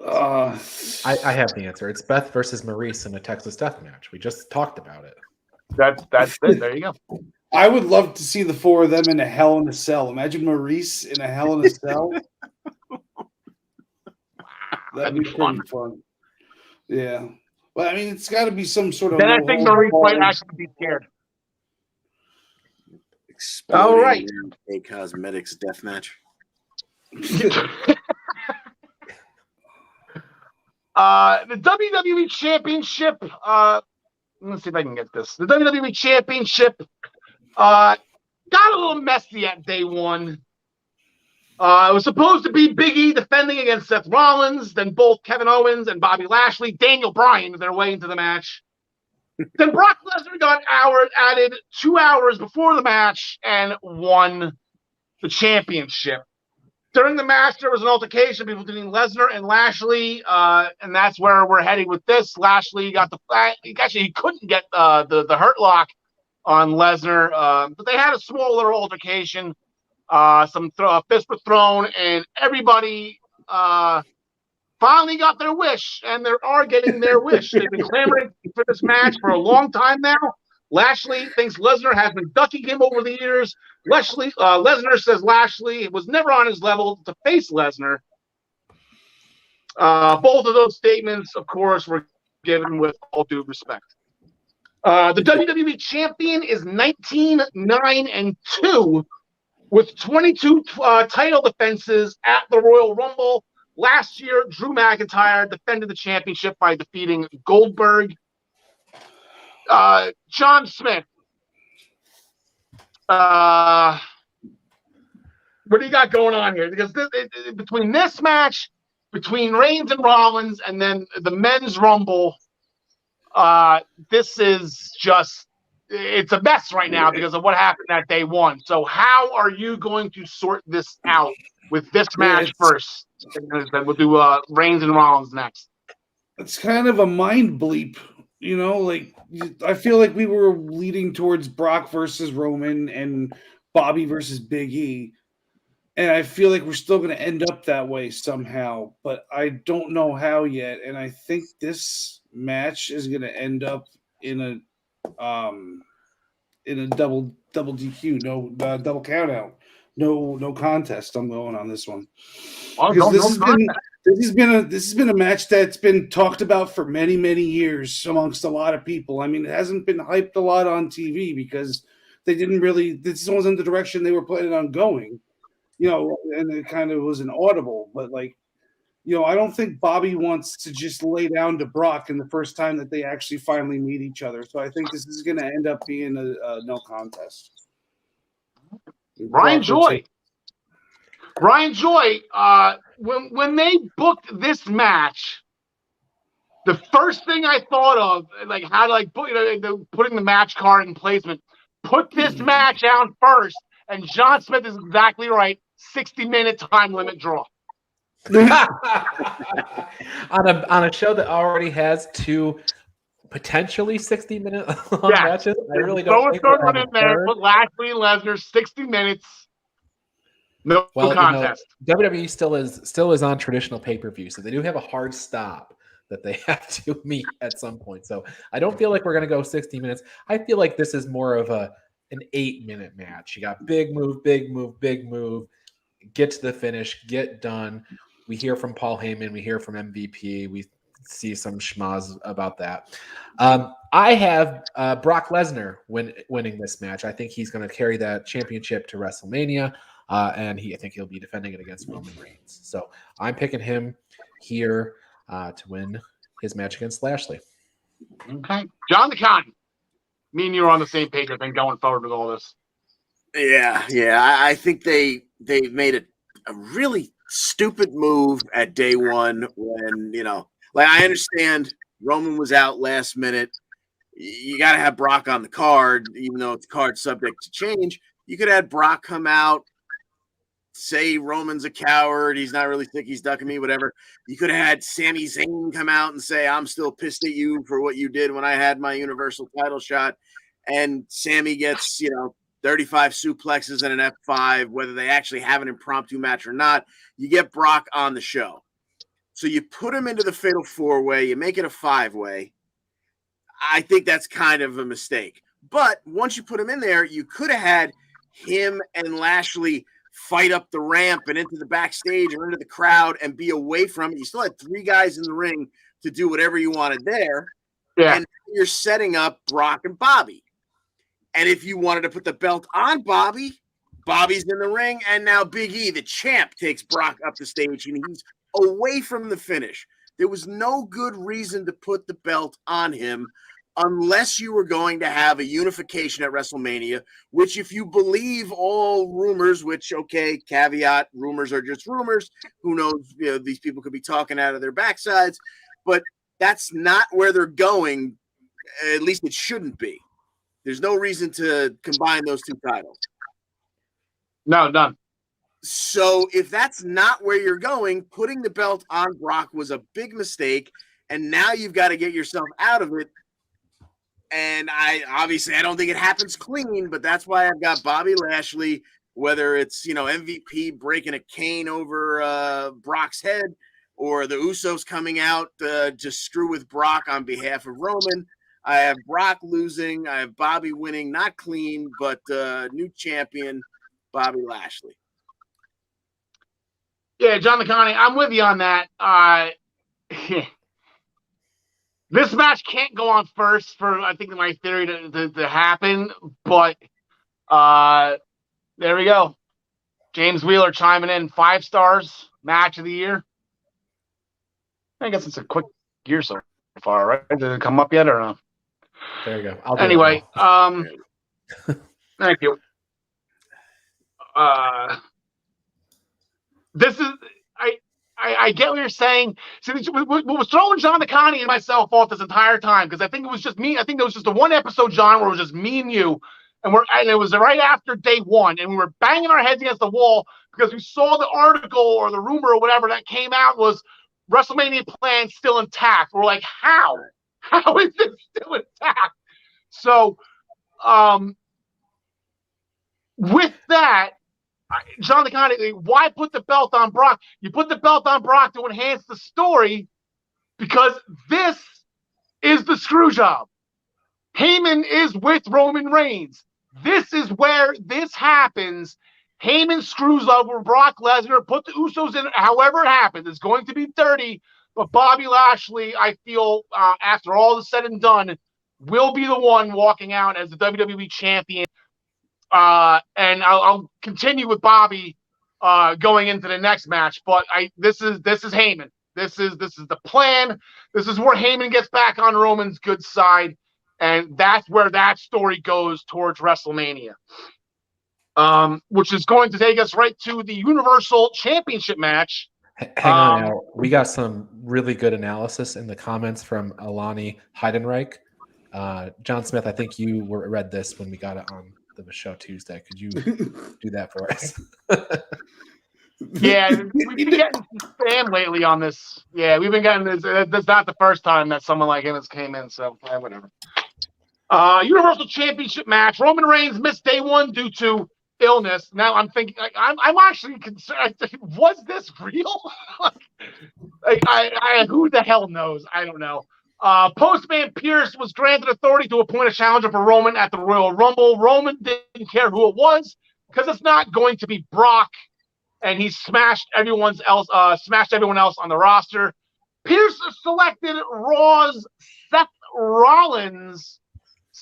Speaker 1: I have the answer. It's Beth versus Maurice in a Texas Death Match. We just talked about it.
Speaker 3: That's it. There you go.
Speaker 4: I would love to see the four of them in a Hell in a Cell. Imagine Maurice in a Hell in a Cell. That'd be pretty fun. Yeah. Well, I mean, it's got to be some sort of.
Speaker 3: Then I think Maurice might actually be scared.
Speaker 2: All right. A cosmetics death match.
Speaker 3: The WWE Championship. Let's see if I can get this. The WWE Championship got a little messy at day one. It was supposed to be Big E defending against Seth Rollins, then both Kevin Owens and Bobby Lashley, Daniel Bryan their way into the match. Then Brock Lesnar got added 2 hours before the match and won the championship. During the match, there was an altercation between Lesnar and Lashley, and that's where we're heading with this. Lashley got he couldn't get the hurt lock on Lesnar, but they had a small little altercation. Some fists were thrown, and everybody finally got their wish, and they are getting their wish. They've been clamoring for this match for a long time now. Lashley thinks Lesnar has been ducking him over the years. Lesnar says Lashley was never on his level to face Lesnar. Both of those statements, of course, were given with all due respect. The WWE champion is 19-9-2 with 22 title defenses at the Royal Rumble. Last year, Drew McIntyre defended the championship by defeating Goldberg. John Smith, what do you got going on here? Because between this match, between Reigns and Rollins, and then the men's Rumble, this is it's a mess right now because of what happened at day one. So how are you going to sort this out with this match first? And then we'll do Reigns and Rollins next.
Speaker 4: It's kind of a mind bleep. You know, like I feel like we were leading towards Brock versus Roman and Bobby versus Big E. And I feel like we're still going to end up that way somehow, but I don't know how yet. And I think this match is going to end up in a double DQ, no double count out, no contest. I'm going on this one. This has been a match that's been talked about for many, many years amongst a lot of people. I mean, it hasn't been hyped a lot on TV because this wasn't the direction they were planning on going, you know, and it kind of was an audible. But like, you know, I don't think Bobby wants to just lay down to Brock in the first time that they actually finally meet each other. So I think this is going to end up being a no contest.
Speaker 3: Brian Joy, when they booked this match, the first thing I thought of, like how to putting the match card in placement, put this match out first, and John Smith is exactly right. 60-minute time limit draw.
Speaker 1: on a show that already has two potentially 60-minute long matches. I really don't think
Speaker 3: throw it in there. Put Lashley and Lesnar 60 minutes. No contest.
Speaker 1: You know, WWE still is on traditional pay-per-view, so they do have a hard stop that they have to meet at some point. So I don't feel like we're going to go 60 minutes. I feel like this is more of an 8-minute match. You got big move, get to the finish, get done. We hear from Paul Heyman, we hear from MVP, we see some schmaz about that. I have Brock Lesnar winning this match. I think he's going to carry that championship to WrestleMania, and I think he'll be defending it against Roman Reigns. So I'm picking him here to win his match against Lashley.
Speaker 3: Okay. John the Con. Me and you are on the same page, I think, going forward with all this.
Speaker 2: Yeah. I think they made a really stupid move at day one when, like, I understand Roman was out last minute. You got to have Brock on the card, even though it's card subject to change. You could have Brock come out, say Roman's a coward, he's not really sick, he's ducking me, whatever. You could have had Sami Zayn come out and say, I'm still pissed at you for what you did when I had my Universal title shot. And Sami gets, 35 suplexes and an F5, whether they actually have an impromptu match or not. You get Brock on the show. So you put him into the Fatal 4-Way, you make it a 5-way. I think that's kind of a mistake. But once you put him in there, you could have had him and Lashley fight up the ramp and into the backstage or into the crowd and be away from it. You still had 3 guys in the ring to do whatever you wanted there.
Speaker 3: Yeah.
Speaker 2: And you're setting up Brock and Bobby. And if you wanted to put the belt on Bobby's in the ring, and now Big E, the champ, takes Brock up the stage, and he's away from the finish. There was no good reason to put the belt on him unless you were going to have a unification at WrestleMania, which, if you believe all rumors, which, okay, caveat, rumors are just rumors. Who knows? These people could be talking out of their backsides, but that's not where they're going. At least it shouldn't be. There's no reason to combine those 2 titles.
Speaker 3: No, none.
Speaker 2: So if that's not where you're going, putting the belt on Brock was a big mistake, and now you've got to get yourself out of it. And I don't think it happens clean, but that's why I've got Bobby Lashley, whether it's, MVP breaking a cane over Brock's head or the Usos coming out to screw with Brock on behalf of Roman. I have Brock losing. I have Bobby winning, not clean, but new champion, Bobby Lashley.
Speaker 3: Yeah, John McConney, I'm with you on that. This match can't go on first for, I think, my theory to happen, but there we go. James Wheeler chiming in, 5 stars, match of the year. I guess it's a quick year so far, right? Did it come up yet or no?
Speaker 1: There you go.
Speaker 3: Anyway, thank you. This is I get what you're saying. See, what was throwing John McConney and myself off this entire time, because I think it was just me. I think there was just the one episode, John, where it was just me and you, and it was right after day one, and we were banging our heads against the wall because we saw the article or the rumor or whatever that came out was WrestleMania plan still intact. We're like, how is it still intact? So, with that, John McConney, why put the belt on Brock? You put the belt on Brock to enhance the story because this is the screw job. Heyman is with Roman Reigns. This is where this happens. Heyman screws over Brock Lesnar, put the Usos in, however it happens. It's going to be dirty, but Bobby Lashley, I feel, after all is said and done, will be the one walking out as the WWE champion. And I'll continue with Bobby going into the next match. But this is Heyman. This is the plan. This is where Heyman gets back on Roman's good side, and that's where that story goes towards WrestleMania. Which is going to take us right to the Universal Championship match.
Speaker 1: Hang on now. We got some really good analysis in the comments from Alani Heidenreich. John Smith, I think you read this when we got it on the show Tuesday. Could you do that for us?
Speaker 3: Yeah, we've been getting some spam lately on this. Yeah, we've been getting this. That's not the first time that someone like him has came in, so whatever. Universal Championship match. Roman Reigns missed day one due to illness. Now I'm thinking, I'm actually concerned. Was this real? Who the hell knows? I don't know. Postman Pierce was granted authority to appoint a challenger for Roman at the Royal Rumble. Roman didn't care who it was because it's not going to be Brock, and he smashed everyone else on the roster. Pierce selected Raw's Seth Rollins,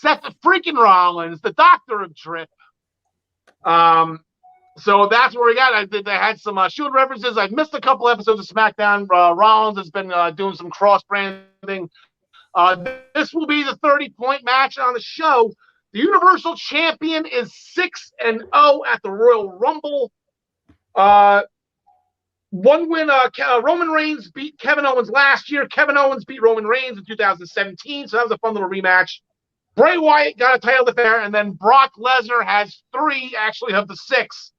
Speaker 3: the Doctor of Drip. So that's where we got. I had some Shield references. I missed a couple episodes of SmackDown. Rollins has been doing some cross branding. This will be the 30-point match on the show. The Universal Champion is 6-0 at the Royal Rumble. One win. Roman Reigns beat Kevin Owens last year. Kevin Owens beat Roman Reigns in 2017. So that was a fun little rematch. Bray Wyatt got a title defense, and then Brock Lesnar has 3, actually, of the 6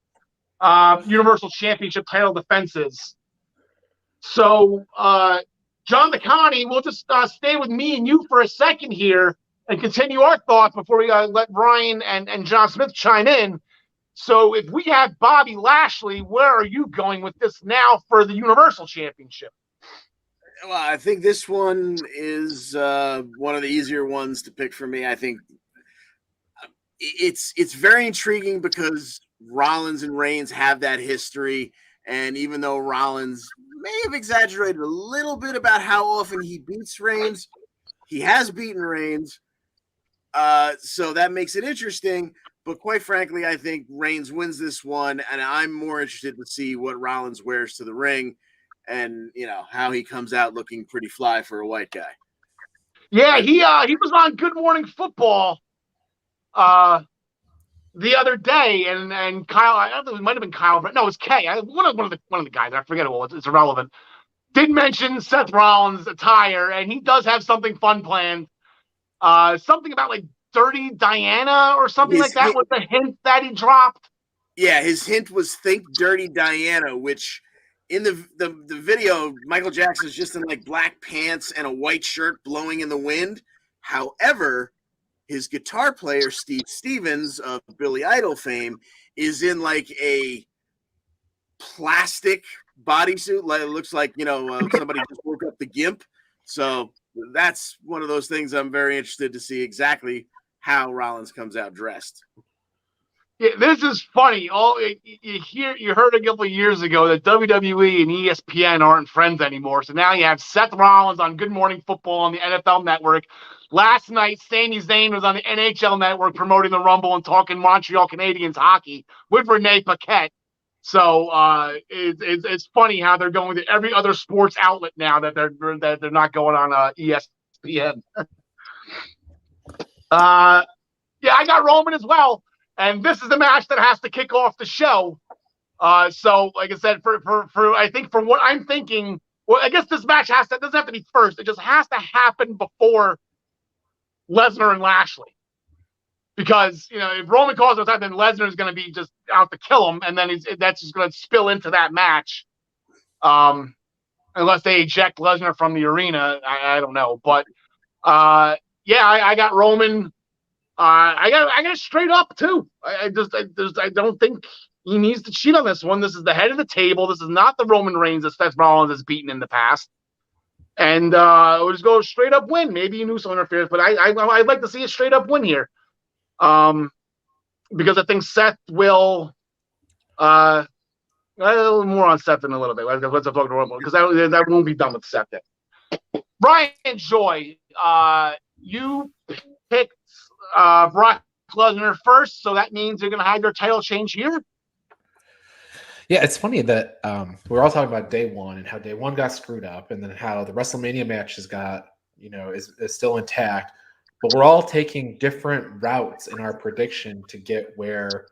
Speaker 3: Universal Championship title defenses. So, John DeConnie, we'll just stay with me and you for a second here and continue our thoughts before we let Ryan and John Smith chime in. So, if we have Bobby Lashley, where are you going with this now for the Universal Championship?
Speaker 2: Well, I think this one is one of the easier ones to pick for me. I think it's very intriguing because Rollins and Reigns have that history, and even though Rollins may have exaggerated a little bit about how often he beats Reigns, he has beaten Reigns, so that makes it interesting. But quite frankly, I think Reigns wins this one, and I'm more interested to see what Rollins wears to the ring, and how he comes out looking pretty fly for a white guy.
Speaker 3: Yeah, he was on Good Morning Football the other day, and Kyle, I don't know, it might have been Kyle. No, it was Kay. One of the guys. I forget it. It's irrelevant. Did mention Seth Rollins' attire, and he does have something fun planned. Something about like Dirty Diana or something like that was the hint that he dropped.
Speaker 2: Yeah, his hint was think Dirty Diana, which in the video, Michael Jackson's just in like black pants and a white shirt blowing in the wind. However, his guitar player, Steve Stevens of Billy Idol fame, is in like a plastic bodysuit. Like it looks like, somebody just woke up the gimp. So that's one of those things I'm very interested to see exactly how Rollins comes out dressed.
Speaker 3: Yeah, this is funny. You heard a couple of years ago that WWE and ESPN aren't friends anymore. So now you have Seth Rollins on Good Morning Football on the NFL Network. Last night, Sami Zayn was on the NHL Network promoting the Rumble and talking Montreal Canadiens hockey with Renee Paquette. So it's funny how they're going to every other sports outlet now that they're not going on ESPN. Yeah, I got Roman as well. And this is the match that has to kick off the show. So, like I said, for I think for what I'm thinking, well, I guess this match doesn't have to be first. It just has to happen before Lesnar and Lashley. Because, if Roman calls it, then Lesnar is going to be just out to kill him. And then that's just going to spill into that match. Unless they eject Lesnar from the arena. I don't know. But, yeah, I got Roman. I got straight up too. I don't think he needs to cheat on this one. This is the head of the table. This is not the Roman Reigns that Seth Rollins has beaten in the past. And we'll just go straight up win. Maybe you knew some interference, but I'd like to see a straight up win here. Because I think Seth will. A little more on Seth in a little bit. Let's talk to Roman because that won't be done with Seth yet. Brian Joy, you picked Brock Lesnar first, so that means they're going to have their title change here.
Speaker 1: Yeah, it's funny that we're all talking about day one and how day one got screwed up, and then how the WrestleMania matches got, is still intact. But we're all taking different routes in our prediction to get to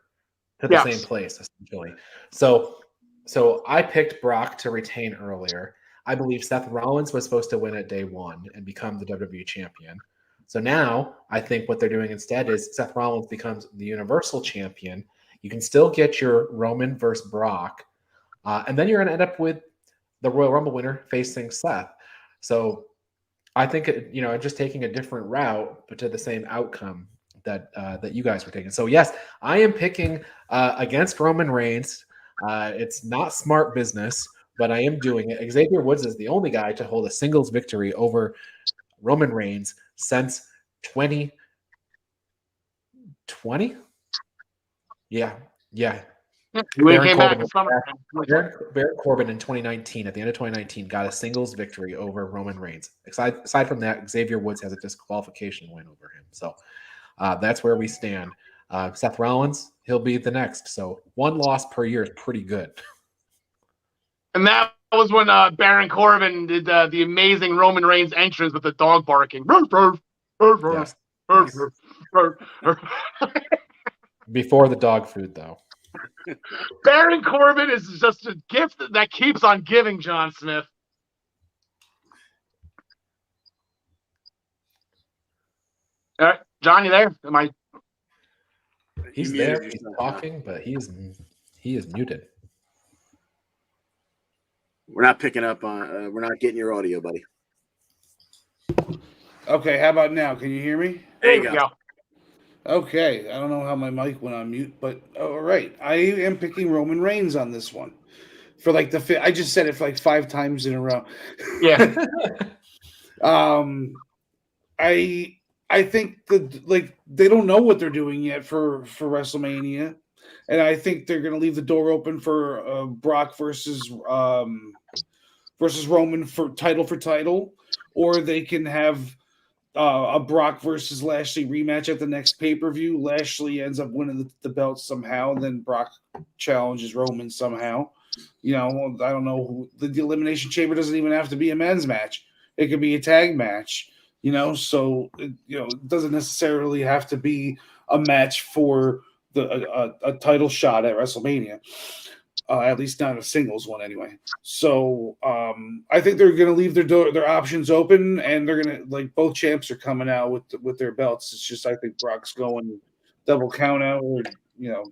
Speaker 1: the same place, essentially. So I picked Brock to retain earlier. I believe Seth Rollins was supposed to win at day one and become the WWE champion. So now I think what they're doing instead is Seth Rollins becomes the Universal Champion. You can still get your Roman versus Brock. And then you're going to end up with the Royal Rumble winner facing Seth. So I think, just taking a different route, but to the same outcome that you guys were taking. So yes, I am picking against Roman Reigns. It's not smart business, but I am doing it. Xavier Woods is the only guy to hold a singles victory over Roman Reigns since 2020. Yeah.
Speaker 3: We
Speaker 1: Baron
Speaker 3: came back
Speaker 1: Corbin,
Speaker 3: in summer.
Speaker 1: Baron Corbin in 2019, at the end of 2019, got a singles victory over Roman Reigns. Aside from that, Xavier Woods has a disqualification win over him. So that's where we stand. Seth Rollins, he'll be the next. So one loss per year is pretty good.
Speaker 3: And that was when Baron Corbin did the amazing Roman Reigns entrance with the dog barking.
Speaker 1: Yes. Before the dog food, though.
Speaker 3: Baron Corbin is just a gift that keeps on giving, John Smith. All right, John, you there? Am I?
Speaker 1: He's there. He's talking, but he is muted.
Speaker 2: We're not picking up on. We're not getting your audio, buddy.
Speaker 4: Okay, how about now? Can you hear me?
Speaker 3: There you go.
Speaker 4: Okay, I don't know how my mic went on mute, but all right. I am picking Roman Reigns on this one for like the fifth. I just said it for like 5 times in a row.
Speaker 3: Yeah.
Speaker 4: I think that like they don't know what they're doing yet for WrestleMania, and I think they're going to leave the door open for Brock versus Roman for title, or they can have a Brock versus Lashley rematch at the next pay-per-view. Lashley ends up winning the belt somehow, and then Brock challenges Roman somehow. You know, I don't know. The Elimination Chamber doesn't even have to be a men's match. It could be a tag match, you know, so, it doesn't necessarily have to be a match for a title shot at WrestleMania. At least not a singles one anyway. So I think they're going to leave their options open, and they're going to, like, both champs are coming out with their belts. It's just I think Brock's going double count out, or no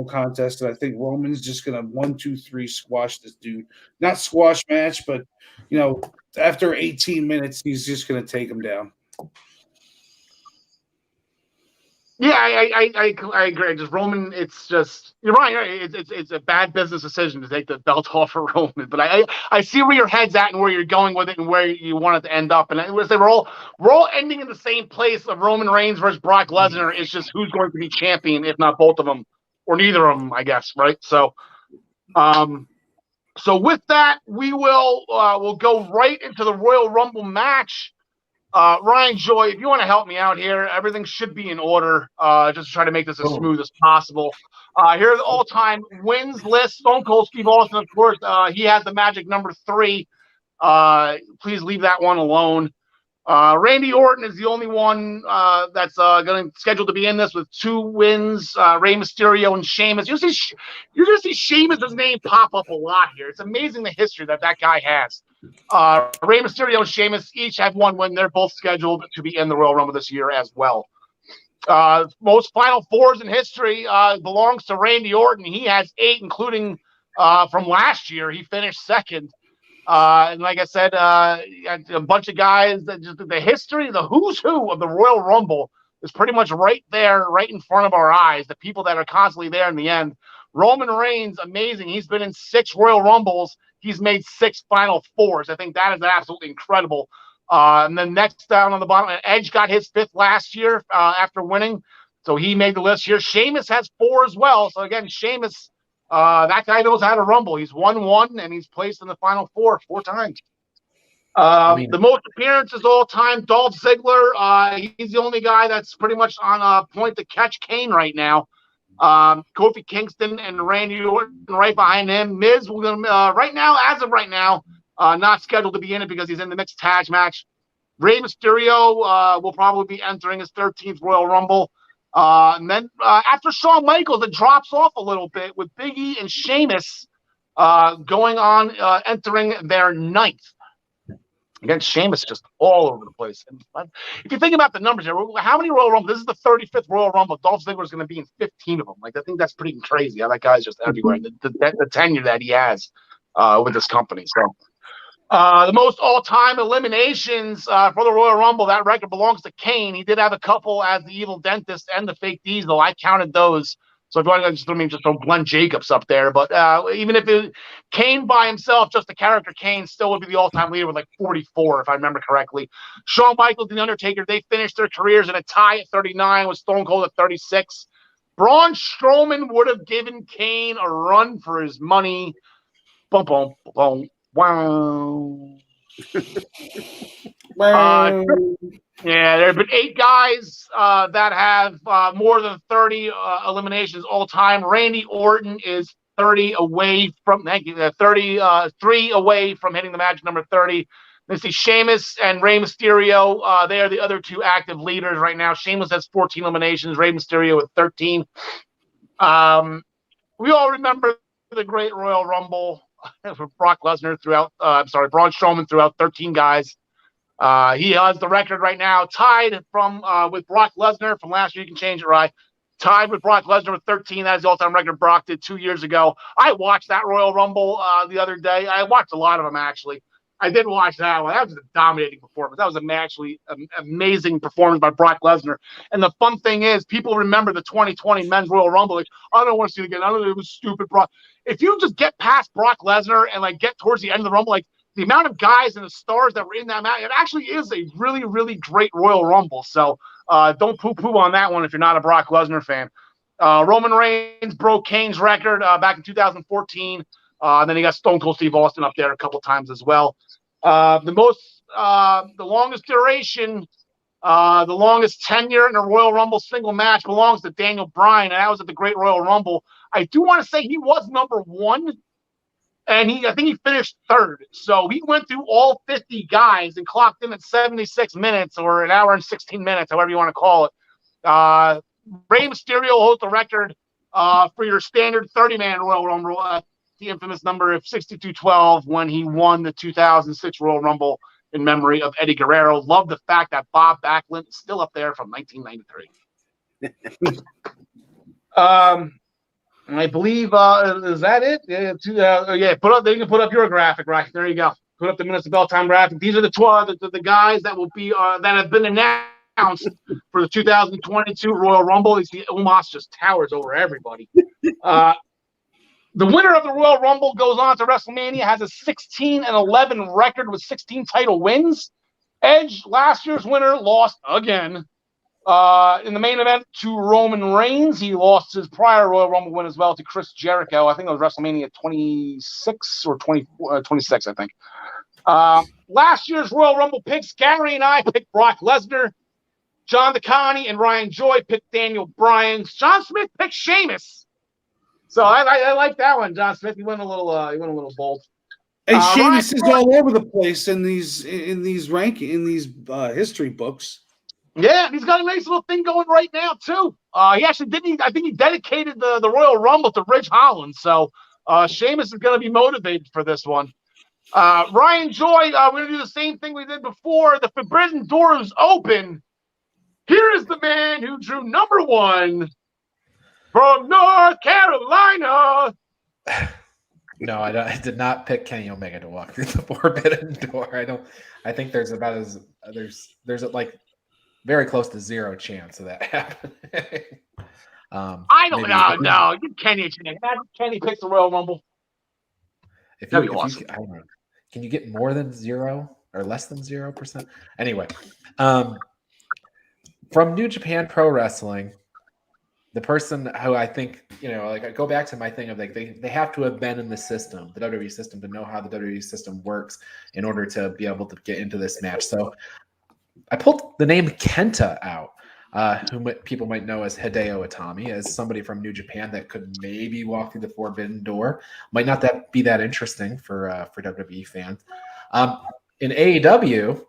Speaker 4: contest. And I think Roman's just going to 1, 2, 3 squash this dude. Not squash match, but after 18 minutes, he's just going to take him down.
Speaker 3: Yeah, I agree. Just Roman, it's just you're right. It's a bad business decision to take the belt off of Roman. But I see where your head's at and where you're going with it and where you want it to end up. And we're all ending in the same place of Roman Reigns versus Brock Lesnar. It's just who's going to be champion, if not both of them, or neither of them, I guess. Right. So, with that, we'll go right into the Royal Rumble match. Ryan Joy, if you want to help me out here, everything should be in order, just to try to make this as smooth as possible. Here are the all-time wins list. Stone Cold Steve Austin, of course, he has the magic number 3. Please leave that one alone. Randy Orton is the only one that's scheduled to be in this with 2 wins. Rey Mysterio and Sheamus. You're going to see Sheamus' name pop up a lot here. It's amazing the history that guy has. Rey Mysterio and Sheamus each have 1 win. They're both scheduled to be in the Royal Rumble this year as well. Most Final Fours in history belongs to Randy Orton. He has 8, including from last year. He finished 2nd. And like I said, a bunch of guys that just the history, the who's who of the Royal Rumble is pretty much right there, right in front of our eyes. The people that are constantly there in the end. Roman Reigns, amazing. He's been in 6 Royal Rumbles. He's made 6 Final Fours. I think that is absolutely incredible. And then next down on the bottom, Edge got his 5th last year after winning. So he made the list here. Sheamus has 4 as well. So again, Sheamus, that guy knows how to rumble. He's won 1 and he's placed in the Final 4 times. The most appearances all time, Dolph Ziggler. He's the only guy that's pretty much on a point to catch Kane right now. Kofi Kingston and Randy Orton right behind him. Miz, right now, as of right now, not scheduled to be in it because he's in the mixed tag match. Rey Mysterio will probably be entering his 13th Royal Rumble. And then after Shawn Michaels, it drops off a little bit with Big E and Sheamus going on, entering their 9th. Again, Sheamus just all over the place. And if you think about the numbers here, how many Royal Rumble? This is the 35th Royal Rumble. Dolph Ziggler is going to be in 15 of them. Like, I think that's pretty crazy how that guy's just everywhere. The tenure that he has with this company. So, the most all-time eliminations for the Royal Rumble, that record belongs to Kane. He did have a couple as the Evil Dentist and the Fake Diesel. I counted those. So if you want to just throw Glenn Jacobs up there. But even if Kane by himself, just the character Kane, still would be the all-time leader with like 44, if I remember correctly. Shawn Michaels and The Undertaker, they finished their careers in a tie at 39 with Stone Cold at 36. Braun Strowman would have given Kane a run for his money. Boom, boom, boom, wow. Yeah, there have been 8 guys that have more than 30 eliminations all time. Randy Orton is 30 away from 33 away from hitting the magic number 30. Let's see, Sheamus and Rey Mysterio. They are the other 2 active leaders right now. Sheamus has 14 eliminations. Rey Mysterio with 13. We all remember the Great Royal Rumble for Brock Lesnar Braun Strowman threw out 13 guys. He has the record right now, tied with Brock Lesnar from last year. You can change it, right? Tied with Brock Lesnar with 13. That is the all-time record Brock did 2 years ago. I watched that Royal Rumble the other day. I watched a lot of them, actually. I did watch that one. That was a dominating performance. That was actually an amazing performance by Brock Lesnar. And the fun thing is, people remember the 2020 Men's Royal Rumble. Like, I don't want to see it again. I don't know, it was stupid, Brock. If you just get past Brock Lesnar and like get towards the end of the Rumble, like the amount of guys and the stars that were in that match, it actually is a really, really great Royal Rumble. So don't poo-poo on that one if you're not a Brock Lesnar fan. Roman Reigns broke Kane's record back in 2014. And then he got Stone Cold Steve Austin up there a couple times as well. The longest duration, the longest tenure in a Royal Rumble single match belongs to Daniel Bryan, and that was at the Great Royal Rumble. I do want to say he was number 1, and I think he finished 3rd. So he went through all 50 guys and clocked in at 76 minutes or an hour and 16 minutes, however you want to call it. Rey Mysterio holds the record for your standard 30-man Royal Rumble. The infamous number of 62-12 when he won the 2006 Royal Rumble in memory of Eddie Guerrero. Love the fact that Bob Backlund is still up there from 1993. I believe is that it? Yeah, put up. They can put up your graphic, right? There you go. Put up the minutes of bell time graphic. These are the guys that will be that have been announced for the 2022 Royal Rumble. You see, Omos just towers over everybody. The winner of the Royal Rumble goes on to WrestleMania, has a 16-11 record with 16 title wins. Edge, last year's winner, lost again. In the main event to Roman Reigns, he lost his prior Royal Rumble win as well to Chris Jericho. I think it was WrestleMania 26 or 26, I think. Last year's Royal Rumble picks, Gary and I picked Brock Lesnar. John DeConnie and Ryan Joy picked Daniel Bryan. John Smith picked Sheamus. So I like that one, John Smith. He went a little bold.
Speaker 4: Hey, Sheamus is all over the place in these history books.
Speaker 3: Yeah, he's got a nice little thing going right now too. He actually I think he dedicated the Royal Rumble to Ridge Holland. So Sheamus is going to be motivated for this one. Ryan Joy, we're going to do the same thing we did before. The Forbidden Door is open. Here is the man who drew number 1. From North Carolina.
Speaker 1: No, I did not pick Kenny Omega to walk through the Forbidden Door. I think there's like very close to 0 chance of that happening.
Speaker 3: I don't know. No, give Kenny a chance. Kenny picks the Royal Rumble.
Speaker 1: I don't know. Can you get more than 0 or less than 0%? Anyway, from New Japan Pro Wrestling. The person who I think, I go back to my thing of like they have to have been in the system, the WWE system, to know how the WWE system works in order to be able to get into this match. So I pulled the name Kenta out, who people might know as Hideo Itami, as somebody from New Japan that could maybe walk through the Forbidden Door. Might not be that interesting for WWE fans. In AEW,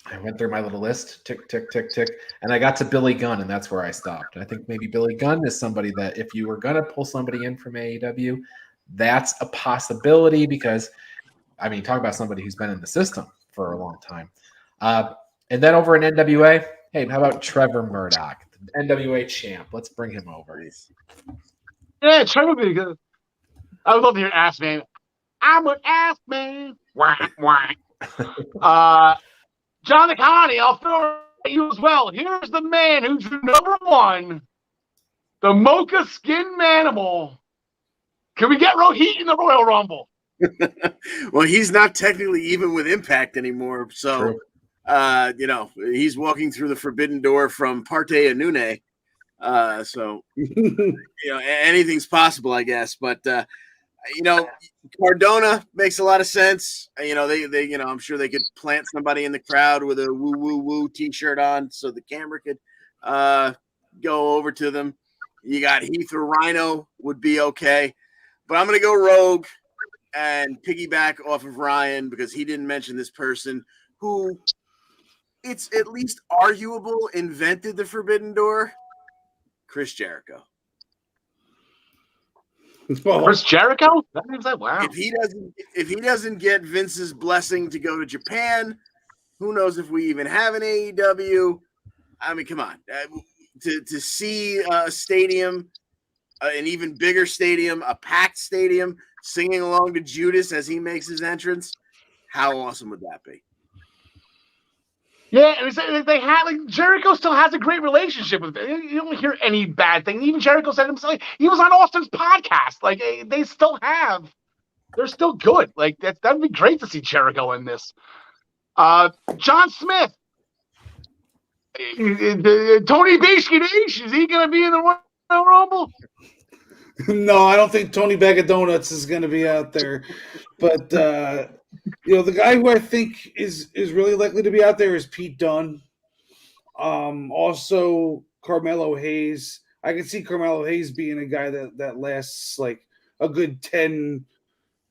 Speaker 1: I went through my little list, tick, tick, tick, tick, and I got to Billy Gunn, and that's where I stopped. I think maybe Billy Gunn is somebody that if you were going to pull somebody in from AEW, that's a possibility because, talk about somebody who's been in the system for a long time. And then over in NWA, hey, how about Trevor Murdoch, the NWA champ? Let's bring him over.
Speaker 3: Yeah, Trevor would be good. I would love to hear Ass Man. I'm an Ass Man. Whack, whack. John DeConnie, I'll throw at you as well. Here's the man who drew number 1, the Mocha Skin Manimal. Can we get Rohit in the Royal Rumble?
Speaker 2: Well, he's not technically even with Impact anymore. So, he's walking through the Forbidden Door from Parte Inune. So anything's possible, I guess. But Cardona makes a lot of sense. They I'm sure they could plant somebody in the crowd with a woo woo woo t-shirt on so the camera could go over to them. You got Heath or Rhino would be okay. But I'm going to go Rogue and piggyback off of Ryan because he didn't mention this person who it's at least arguable invented the Forbidden Door. Chris Jericho.
Speaker 3: Chris Jericho? That means that wow.
Speaker 2: If he doesn't get Vince's blessing to go to Japan, who knows if we even have an AEW? I mean, come on. To see a stadium, an even bigger stadium, a packed stadium, singing along to Judas as he makes his entrance, how awesome would that be?
Speaker 3: Yeah, they had Jericho still has a great relationship with it. You don't hear any bad thing. Even Jericho said himself, he was on Austin's podcast. They still have, they're still good. That'd be great to see Jericho in this. John Smith, Tony Bashkidash, is he going to be in the Royal Rumble?
Speaker 4: No, I don't think Tony Bag of Donuts is going to be out there. But the guy who I think is really likely to be out there is Pete Dunne. Also, Carmelo Hayes. I can see Carmelo Hayes being a guy that lasts like a good 10,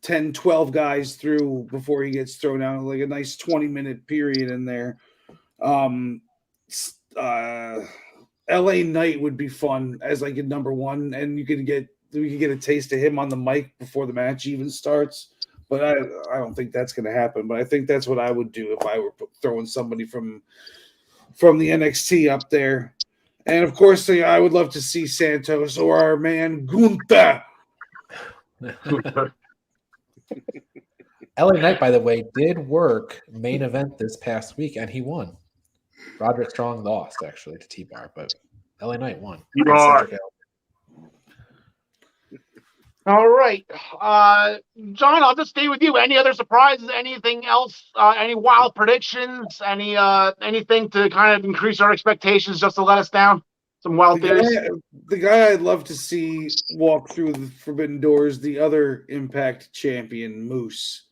Speaker 4: 12 guys through before he gets thrown out, like a nice 20-minute period in there. LA Knight would be fun as like a number one, and we could get a taste of him on the mic before the match even starts. But I don't think that's going to happen. But I think that's what I would do if I were throwing somebody from the NXT up there. And of course, I would love to see Santos or our man Gunther.
Speaker 1: LA Knight, by the way, did work main event this past week, and he won. Roderick Strong lost, actually, to T-Bar, but LA Knight won.
Speaker 3: All right. John, I'll just stay with you. Any other surprises? Anything else? Any wild predictions? Anything to kind of increase our expectations just to let us down? Some wild theories?
Speaker 4: The guy I'd love to see walk through the Forbidden Doors, the other Impact champion, Moose.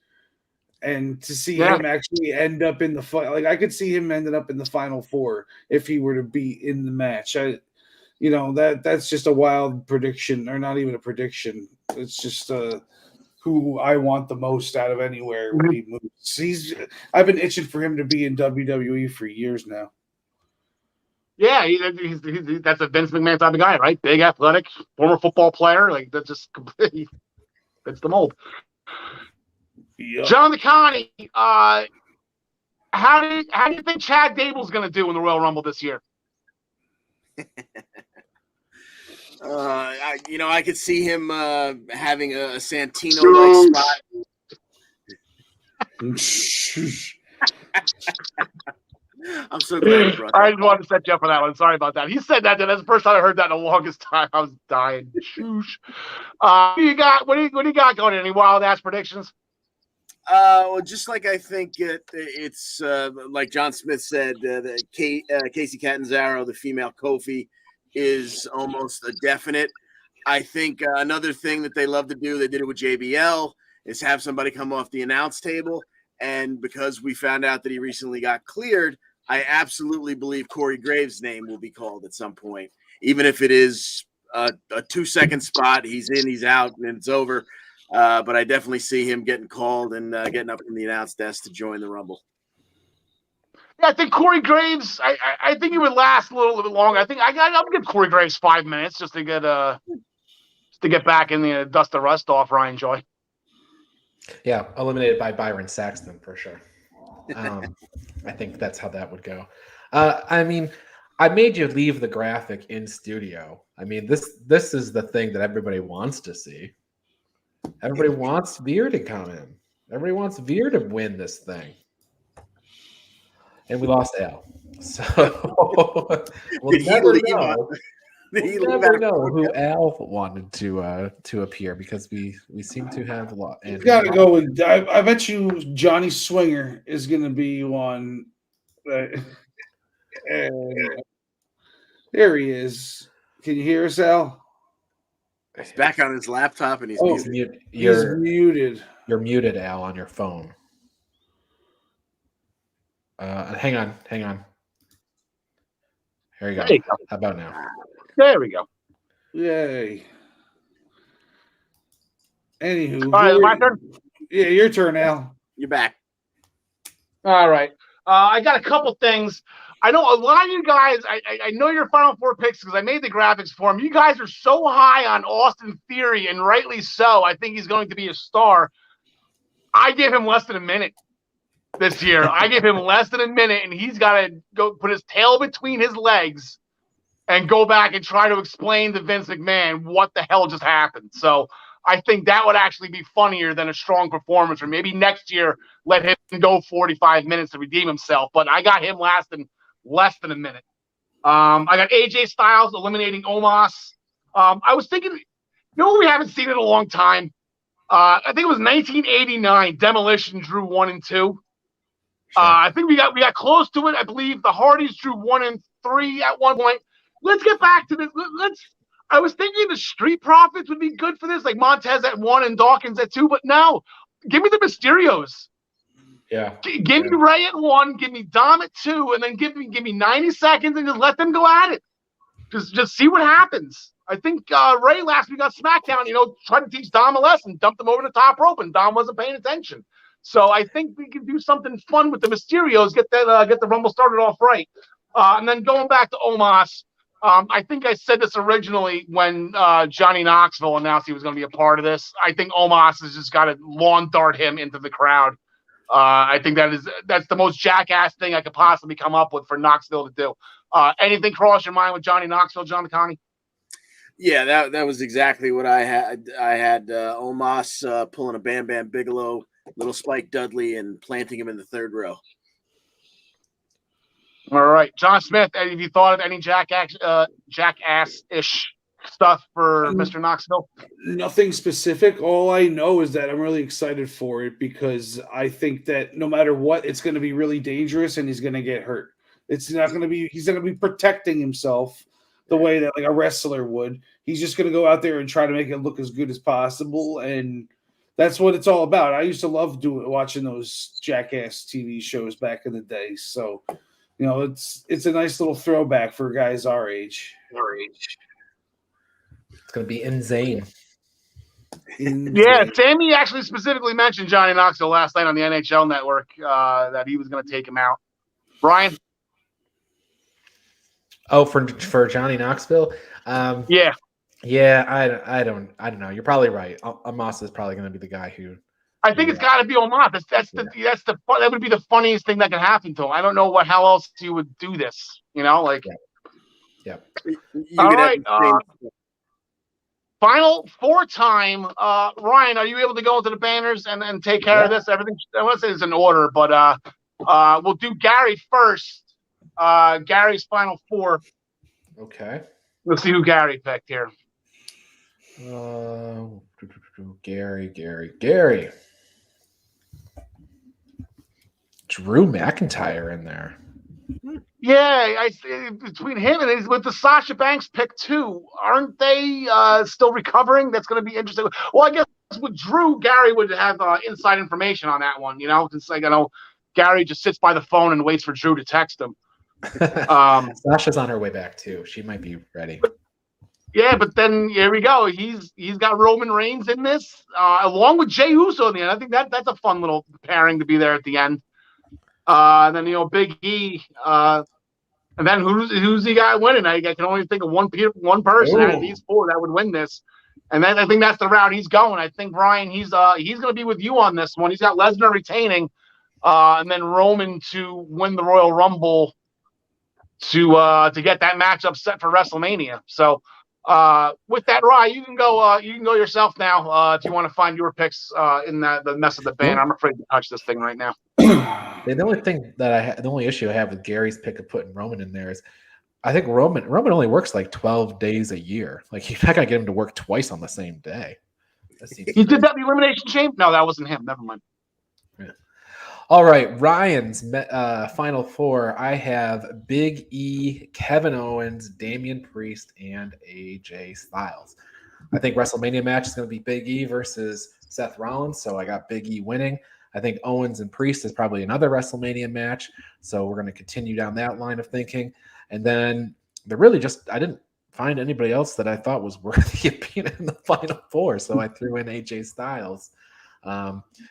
Speaker 4: And to see him actually end up in the fight. I could see him ending up in the Final Four if he were to be in the match. That's just a wild prediction, or not even a prediction. It's just who I want the most out of anywhere would be Moose. I've been itching for him to be in WWE for years now.
Speaker 3: Yeah, that's a Vince McMahon type of guy, right? Big, athletic, former football player. That just completely fits the mold. Yep. John McConney, how do you think Chad Gable's going to do in the Royal Rumble this year?
Speaker 2: I could see him having a Santino-like spot. I'm so glad you brought that.
Speaker 3: I just wanted to set you up for that one. Sorry about that. He said that. That's the first time I heard that in the longest time. I was dying. What do you got? What do you got going? Any wild ass predictions?
Speaker 2: Well, just like I think it's like John Smith said, that Casey Catanzaro, the female Kofi, is almost a definite. I think another thing that they love to do, they did it with JBL, is have somebody come off the announce table. And because we found out that he recently got cleared, I absolutely believe Corey Graves' name will be called at some point. Even if it is a 2-second spot, he's in, he's out, and it's over. But I definitely see him getting called and getting up from the announce desk to join the Rumble.
Speaker 3: Yeah, I think Corey Graves. I think he would last a little bit longer. I think I'll give Corey Graves 5 minutes just to get back in the dust the rust off Ryan Joy.
Speaker 1: Yeah, eliminated by Byron Saxton for sure. I think that's how that would go. I mean, I made you leave the graphic in studio. I mean, this is the thing that everybody wants to see. Everybody wants Veer to come in. Everybody wants Veer to win this thing. And we lost Al. So we'll never know who Al wanted to appear because we seem to have a lot.
Speaker 4: You got to go with. I bet you Johnny Swinger is going to be one. And there he is. Can you hear us, Al?
Speaker 2: He's back on his laptop and he's
Speaker 4: Oh,
Speaker 2: muted.
Speaker 4: He's muted.
Speaker 1: You're muted, Al, on your phone. Hang on. Here you go.
Speaker 3: There you go.
Speaker 1: How about now?
Speaker 3: There we go.
Speaker 4: Yay. Anywho.
Speaker 3: All right, my turn?
Speaker 4: Yeah, your turn, Al.
Speaker 2: You're back.
Speaker 3: All right. I got a couple things. I know a lot of you guys, I know your Final Four picks because I made the graphics for them. You guys are so high on Austin Theory, and rightly so. I think he's going to be a star. I give him less than a minute this year. I give him less than a minute, and he's got to go put his tail between his legs and go back and try to explain to Vince McMahon what the hell just happened. So I think that would actually be funnier than a strong performance, or maybe next year let him go 45 minutes to redeem himself. But I got him lasting less than a minute. I got AJ Styles eliminating Omos. I was thinking, you know what we haven't seen in a long time? I think it was 1989. Demolition drew 1 and 2. Sure. I think we got close to it. I believe the Hardys drew 1 and 3 at one point. Let's get back to this. I was thinking the Street Profits would be good for this, like Montez at 1 and Dawkins at 2. But no, give me the Mysterios.
Speaker 1: Yeah.
Speaker 3: Give me Ray at 1, give me Dom at 2, and then give me 90 seconds and just let them go at it. Just see what happens. I think Ray last week on SmackDown, tried to teach Dom a lesson, dumped him over the top rope, and Dom wasn't paying attention. So I think we can do something fun with the Mysterios, get the Rumble started off right. And then going back to Omos, I think I said this originally when Johnny Knoxville announced he was going to be a part of this. I think Omos has just got to lawn dart him into the crowd. I think that's the most jackass thing I could possibly come up with for Knoxville to do. Anything cross your mind with Johnny Knoxville, John McConney?
Speaker 2: Yeah, that was exactly what I had. I had Omos pulling a Bam Bam Bigelow, little Spike Dudley, and planting him in the third row.
Speaker 3: All right, John Smith. Have you thought of any jackass-ish stuff for Mr. Knoxville?
Speaker 4: Nothing specific. All I know is that I'm really excited for it because I think that no matter what, it's going to be really dangerous and he's going to get hurt. It's not going to be. He's going to be protecting himself the way that like a wrestler would. He's just going to go out there and try to make it look as good as possible, and that's what it's all about. I used to love watching those jackass TV shows back in the day. So, it's a nice little throwback for guys our age.
Speaker 1: It's going to be insane.
Speaker 3: Yeah, Sammy actually specifically mentioned Johnny Knoxville last night on the NHL Network that he was going to take him out. Brian?
Speaker 1: Oh, for Johnny Knoxville?
Speaker 3: Yeah.
Speaker 1: Yeah, I don't know. You're probably right. Omos is probably going to be the guy who.
Speaker 3: I think it's got to be Omos. That would be the funniest thing that could happen to him. I don't know how else you would do this.
Speaker 1: Yeah.
Speaker 3: All right. Final 4 time. Ryan, are you able to go into the banners and take care of this? Everything. I want to say it's in order, but we'll do Gary first. Gary's Final 4.
Speaker 1: Okay.
Speaker 3: Let's see who Gary picked here.
Speaker 1: Gary. Drew McIntyre in there.
Speaker 3: Yeah, I between him and with the Sasha Banks pick too, aren't they still recovering? That's going to be interesting. Well, I guess with Drew, Gary would have inside information on that one. It's like Gary just sits by the phone and waits for Drew to text him.
Speaker 1: Sasha's on her way back too. She might be ready.
Speaker 3: Yeah, but then here we go. He's got Roman Reigns in this, along with Jey Uso in the end. I think that's a fun little pairing to be there at the end. And then Big E, and then who's the guy winning? I can only think of one person out of these 4 that would win this. And then I think that's the route he's going. I think Brian, he's going to be with you on this one. He's got Lesnar retaining, and then Roman to win the Royal Rumble to get that matchup set for WrestleMania. So with that, Ryan, you can go yourself now if you want to find your picks in the mess of the band. I'm afraid to touch this thing right now.
Speaker 1: The only issue I have with Gary's pick of putting Roman in there is I think Roman only works like 12 days a year. Like you're not gonna get him to work twice on the same day.
Speaker 3: He did that in the Elimination Chamber? No, that wasn't him. Never mind.
Speaker 1: Yeah. All right, Ryan's final four. I have Big E, Kevin Owens, Damian Priest, and AJ Styles. I think WrestleMania match is going to be Big E versus Seth Rollins, so I got Big E winning. I think Owens and Priest is probably another WrestleMania match, so we're going to continue down that line of thinking. And then I didn't find anybody else that I thought was worthy of being in the final four, so I threw in AJ Styles.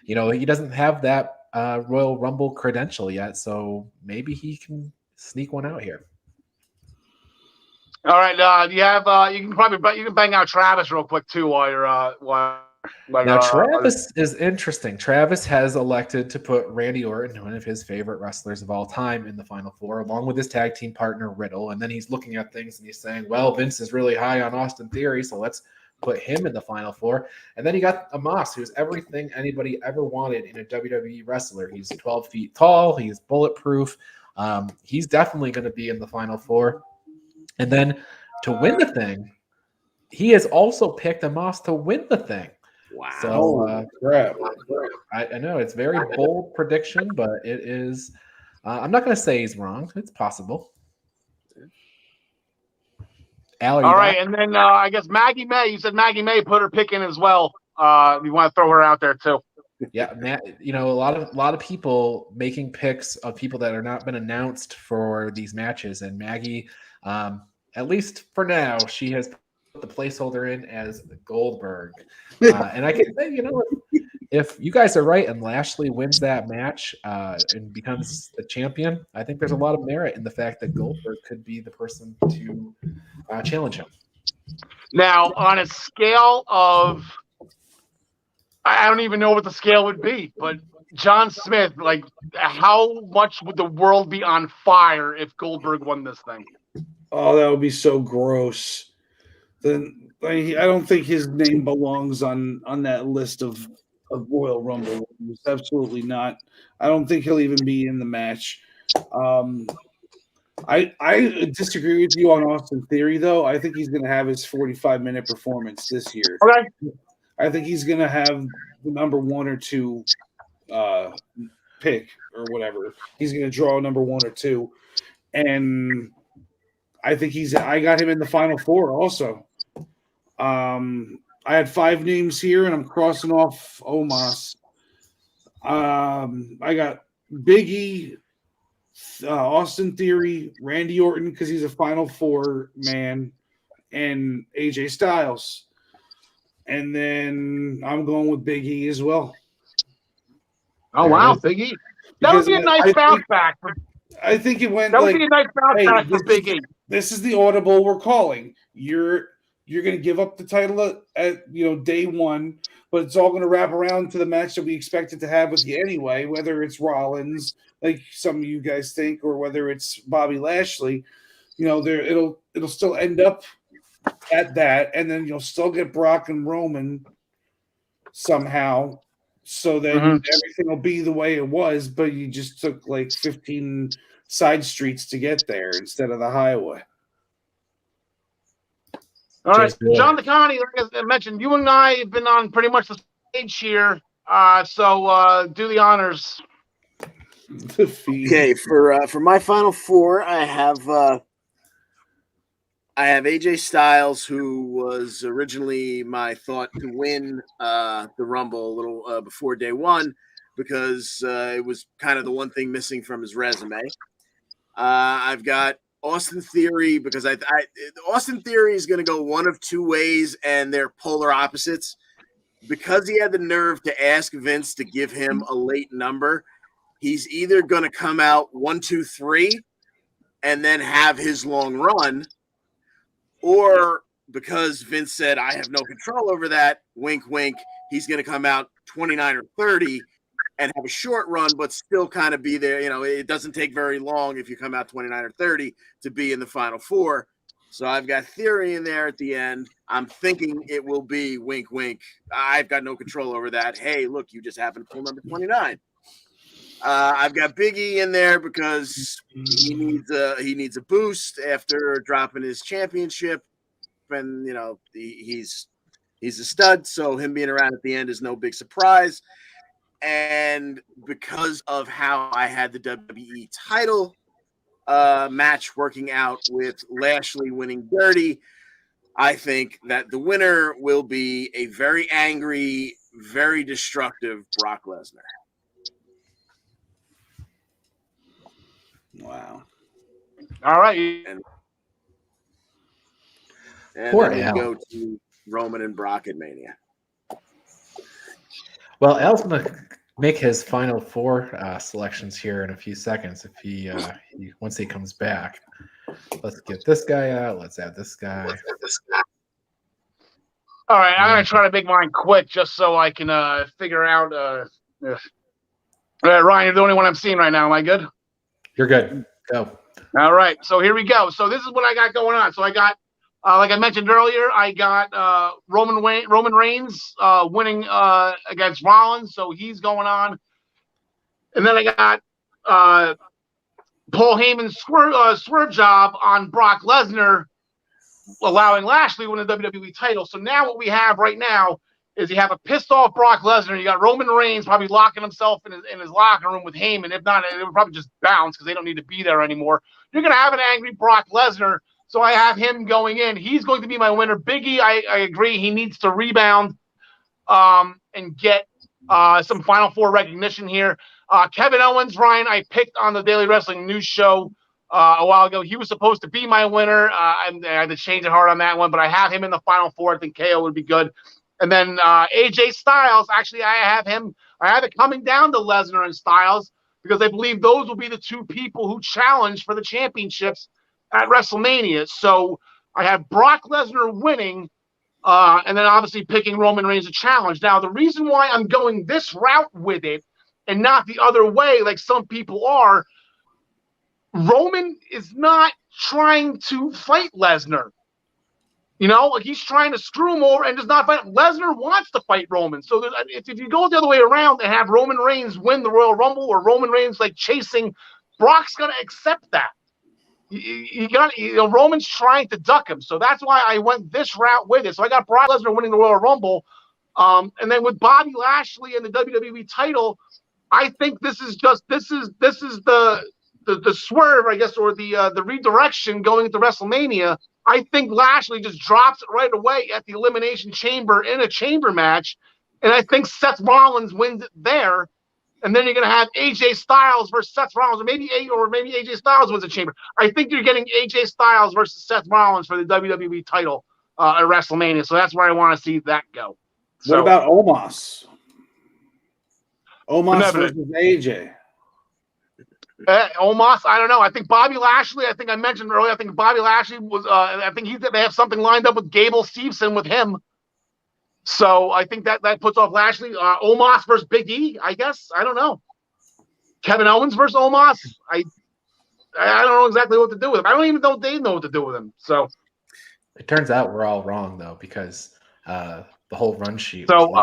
Speaker 1: He doesn't have that Royal Rumble credential yet, so maybe he can sneak one out here.
Speaker 3: All right, you have you can bang out Travis real quick too while you're
Speaker 1: Now Travis is interesting. Travis has elected to put Randy Orton, one of his favorite wrestlers of all time, in the final four, along with his tag team partner Riddle. And then he's looking at things and he's saying, "Well, Vince is really high on Austin Theory, so let's put him in the final four." And then he got Omos, who's everything anybody ever wanted in a WWE wrestler. He's 12 feet tall. He's bulletproof. He's definitely going to be in the final four. And then to win the thing, he has also picked Omos to win the thing.
Speaker 2: Wow.
Speaker 1: So
Speaker 4: crap.
Speaker 1: I know it's very bold prediction, but it is. I'm not going to say he's wrong. It's possible. Al,
Speaker 3: all right, and then I guess Maggie May. You said Maggie May put her pick in as well. You want to throw her out there too?
Speaker 1: Yeah, Matt. A lot of people making picks of people that are not been announced for these matches, and Maggie, at least for now, she has put the placeholder in as Goldberg. And I can say, if you guys are right and Lashley wins that match and becomes the champion, I think there's a lot of merit in the fact that Goldberg could be the person to challenge him.
Speaker 3: Now, on a scale of, I don't even know what the scale would be, but John Smith, like, how much would the world be on fire if Goldberg won this thing?
Speaker 4: Oh, that would be so gross. Then I don't think his name belongs on that list of Royal Rumble. Absolutely not. I don't think he'll even be in the match. I disagree with you on Austin Theory, though. I think he's going to have his 45-minute performance this year.
Speaker 3: Okay.
Speaker 4: I think he's going to have the number one or two pick or whatever. He's going to draw number one or two. And I think I got him in the final four also. I had 5 names here, and I'm crossing off Omos. I got Big E, Austin Theory, Randy Orton because he's a Final Four man, and AJ Styles. And then I'm going with Big E as well.
Speaker 3: Oh, wow, Big E. That would be a nice bounce back.
Speaker 4: I think it went
Speaker 3: that would be a nice bounce back for Big E.
Speaker 4: This is the audible we're calling. You're going to give up the title at day one, but it's all going to wrap around to the match that we expected to have with you anyway, whether it's Rollins, like some of you guys think, or whether it's Bobby Lashley. It'll still end up at that, and then you'll still get Brock and Roman somehow. So then everything will be the way it was, but you just took like 15 side streets to get there instead of the highway.
Speaker 3: All right, John DeConnie, like I mentioned, you and I have been on pretty much the stage here, so do the honors.
Speaker 2: Okay, for my final four, I have AJ Styles, who was originally my thought to win the Rumble a little before day one, because it was kind of the one thing missing from his resume. I've got Austin Theory, because Austin Theory is going to go one of two ways, and they're polar opposites. Because he had the nerve to ask Vince to give him a late number, he's either going to come out 1, 2, 3, and then have his long run, or because Vince said, I have no control over that, wink, wink, he's going to come out 29 or 30 and have a short run, but still kind of be there. It doesn't take very long if you come out 29 or 30 to be in the final four. So I've got Theory in there at the end. I'm thinking it will be wink, wink. I've got no control over that. Hey, look, you just happened to pull number 29. I've got Big E in there because he needs a boost after dropping his championship, and he's a stud. So him being around at the end is no big surprise. And because of how I had the WWE title match working out with Lashley winning dirty, I think that the winner will be a very angry, very destructive Brock Lesnar.
Speaker 4: Wow.
Speaker 3: All right.
Speaker 2: And
Speaker 1: Poor
Speaker 2: then
Speaker 1: Al.
Speaker 2: we go to Roman and Brock at Mania.
Speaker 1: Well, Al's going to make his final 4 selections here in a few seconds if he once he comes back. Let's get this guy out. Let's add this guy.
Speaker 3: All right, I'm gonna try to make mine quick just so I can figure out. All right, Ryan, you're the only one I'm seeing right now. Am I good?
Speaker 1: You're good. Go.
Speaker 3: All right, so here we go. So this is what I got going on. So I got, like I mentioned earlier, I got Roman Reigns winning against Rollins, so he's going on. And then I got Paul Heyman's swerve job on Brock Lesnar, allowing Lashley to win the WWE title. So now what we have right now is you have a pissed off Brock Lesnar. You got Roman Reigns probably locking himself in his locker room with Heyman. If not, it would probably just bounce because they don't need to be there anymore. You're going to have an angry Brock Lesnar. So I have him going in. He's going to be my winner. Biggie, I agree. He needs to rebound and get some Final Four recognition here. Kevin Owens, Ryan, I picked on the Daily Wrestling News Show a while ago. He was supposed to be my winner. I had to change it hard on that one, but I have him in the Final Four. I think KO would be good. And then AJ Styles, actually, I have it coming down to Lesnar and Styles because I believe those will be the 2 people who challenge for the championships at WrestleMania. So I have Brock Lesnar winning and then obviously picking Roman Reigns to challenge. Now, the reason why I'm going this route with it and not the other way like some people are, Roman is not trying to fight Lesnar. You know, like he's trying to screw him over and does not fight. Lesnar wants to fight Roman. So if you go the other way around and have Roman Reigns win the Royal Rumble or Roman Reigns like chasing, Brock's going to accept that. Roman's trying to duck him. So that's why I went this route with it. So I got Brock Lesnar winning the Royal Rumble. And then with Bobby Lashley and the WWE title, I think this is the swerve, I guess, or the redirection going into WrestleMania. I think Lashley just drops it right away at the Elimination Chamber in a chamber match, and I think Seth Rollins wins it there. And then you're going to have AJ Styles versus Seth Rollins, or maybe AJ Styles wins the chamber. I think you're getting AJ Styles versus Seth Rollins for the WWE title at WrestleMania. So that's where I want to see that go.
Speaker 4: What about Omos? Omos versus AJ.
Speaker 3: Omos, I don't know. I think Bobby Lashley, I think I mentioned earlier, I think Bobby Lashley was, I think they have something lined up with Gable Steveson with him. So I think that puts off Lashley. Omos versus Big E, I guess. I don't know. Kevin Owens versus Omos. I don't know exactly what to do with him. I don't even know if they know what to do with him. So
Speaker 1: it turns out we're all wrong though, because the whole run sheet.
Speaker 3: So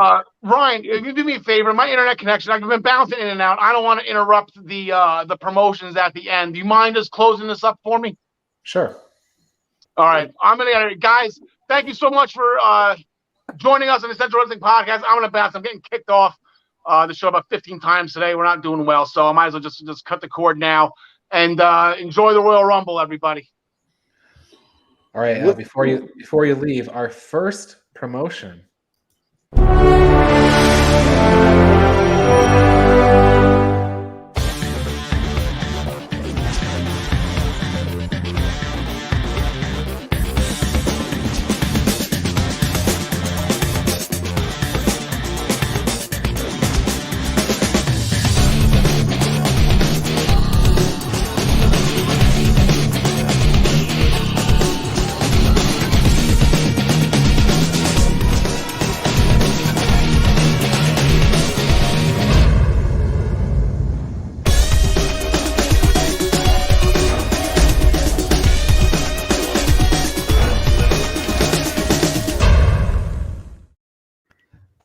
Speaker 3: Ryan, you do me a favor. My internet connection, I've been bouncing in and out. I don't want to interrupt the promotions at the end. Do you mind just closing this up for me?
Speaker 1: Sure.
Speaker 3: All right. I'm going to, guys, thank you so much for joining us on the Central Wrestling Podcast. I'm going to bounce. I'm getting kicked off the show about 15 times today. We're not doing well, so I might as well just cut the cord now and enjoy the Royal Rumble, everybody.
Speaker 1: All right. Before you leave, our first promotion.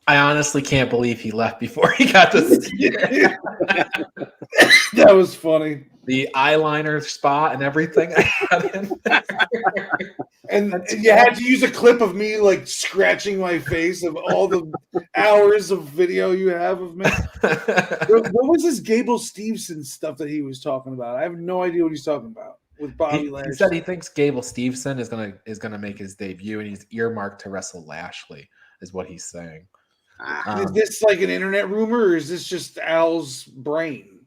Speaker 1: I honestly can't believe he left before he got to see it.
Speaker 4: That was funny.
Speaker 1: the eyeliner spot and everything. I had in there.
Speaker 4: And you had to use a clip of me like scratching my face of all the hours of video you have of me. What was this Gable Steveson stuff that he was talking about? I have no idea what he's talking about with Bobby Lashley.
Speaker 1: He said he thinks Gable Steveson is gonna make his debut, and he's earmarked to wrestle Lashley, is what he's saying.
Speaker 4: Is this like an internet rumor, or is this just Al's brain?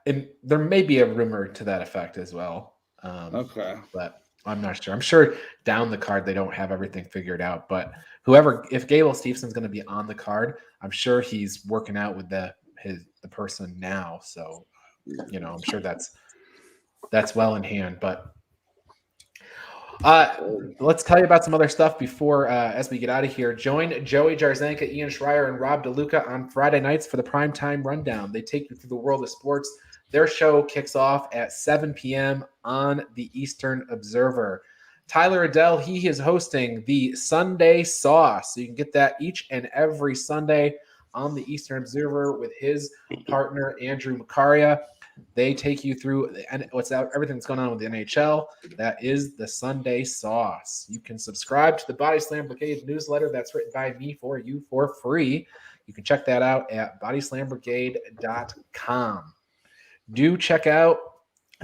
Speaker 1: And there may be a rumor to that effect as well.
Speaker 4: Okay,
Speaker 1: but I'm not sure. I'm sure down the card they don't have everything figured out. But if Gable Stevenson's going to be on the card, I'm sure he's working out with the person now. So, I'm sure that's well in hand. But let's tell you about some other stuff before as we get out of here. Join Joey Jarzenka, Ian Schreier, and Rob DeLuca on Friday nights for the Primetime Rundown. They take you through the world of sports. Their show kicks off at 7 p.m. on the Eastern Observer. Tyler Adele, he is hosting the Sunday Sauce. So you can get that each and every Sunday on the Eastern Observer with his partner, Andrew Macaria. They take you through everything that's going on with the NHL. That is the Sunday Sauce. You can subscribe to the Body Slam Brigade newsletter that's written by me for you for free. You can check that out at bodyslambrigade.com. Do check out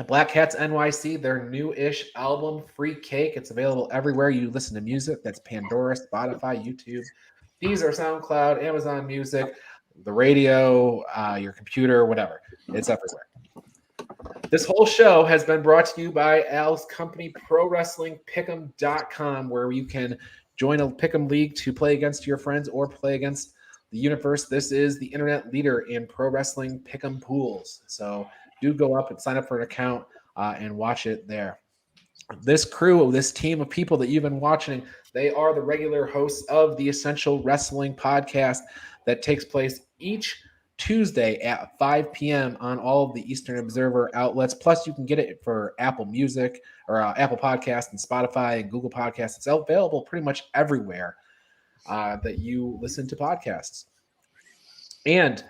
Speaker 1: Black Hats NYC, their new-ish album, Free Cake. It's available everywhere you listen to music. That's Pandora, Spotify, YouTube, Deezer, SoundCloud, Amazon Music, the radio, your computer, whatever. It's everywhere. This whole show has been brought to you by Al's company, ProWrestlingPick'em.com, where you can join a Pick'em league to play against your friends or play against the universe. This is the internet leader in pro wrestling Pick'em pools. So do go up and sign up for an account and watch it there. This crew, this team of people that you've been watching, they are the regular hosts of the Essential Wrestling podcast that takes place each Tuesday at 5 p.m. on all of the Eastern Observer outlets. Plus, you can get it for Apple Music or Apple Podcasts and Spotify and Google Podcasts. It's available pretty much everywhere that you listen to podcasts. And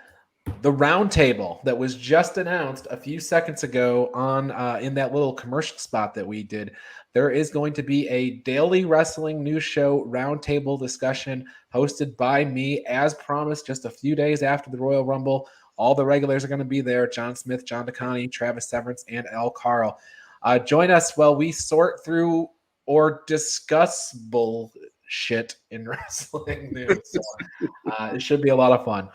Speaker 1: the roundtable that was just announced a few seconds ago on in that little commercial spot that we did, there is going to be a daily wrestling news show roundtable discussion hosted by me, as promised, just a few days after the Royal Rumble. All the regulars are going to be there: John Smith, John DeConnie, Travis Severance, and Karl. Join us while we sort through or discuss bullshit in wrestling news. So, it should be a lot of fun.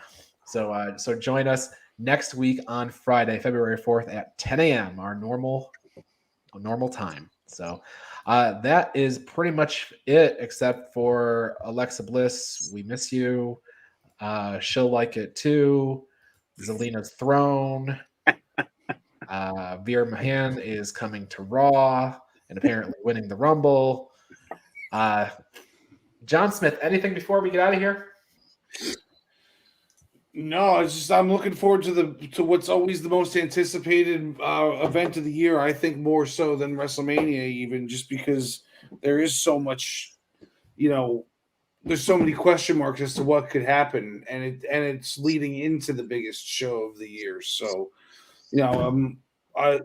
Speaker 1: So join us next week on Friday, February 4th at 10 a.m., our normal time. So that is pretty much it, except for Alexa Bliss. We miss you. She'll like it too. Zelina's Throne. Veer Mahan is coming to Raw and apparently winning the Rumble. John Smith, anything before we get out of here?
Speaker 4: No, it's just I'm looking forward to what's always the most anticipated event of the year. I think more so than WrestleMania, even just because there is so much, there's so many question marks as to what could happen, and it's leading into the biggest show of the year. So, I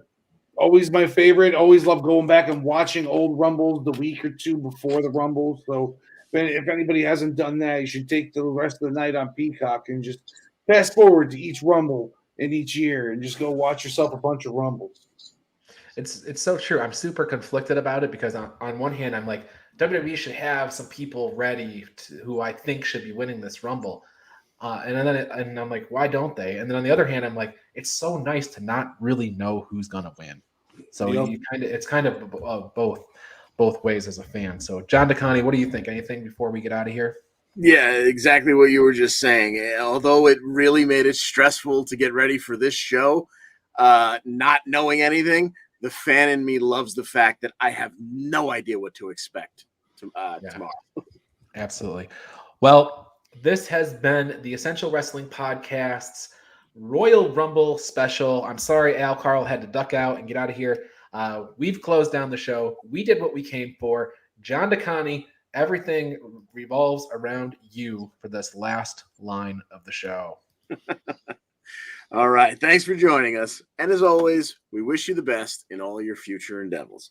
Speaker 4: always my favorite. Always love going back and watching old Rumbles the week or two before the Rumble. So if anybody hasn't done that, you should take the rest of the night on Peacock and just fast forward to each Rumble in each year and just go watch yourself a bunch of Rumbles.
Speaker 1: It's so true. I'm super conflicted about it because on one hand, I'm like, WWE should have some people ready who I think should be winning this Rumble. And I'm like, why don't they? And then on the other hand, I'm like, it's so nice to not really know who's going to win. So it's kind of both ways as a fan. So John DeConnie, what do you think? Anything before we get out of here?
Speaker 2: Yeah, exactly what you were just saying. Although it really made it stressful to get ready for this show, not knowing anything, the fan in me loves the fact that I have no idea what to expect tomorrow.
Speaker 1: Absolutely. Well, this has been the Essential Wrestling Podcast's Royal Rumble special. I'm sorry Karl had to duck out and get out of here. We've closed down the show. We did what we came for. John DeConnie, everything revolves around you for this last line of the show.
Speaker 2: All right. Thanks for joining us. And as always, we wish you the best in all your future endeavors.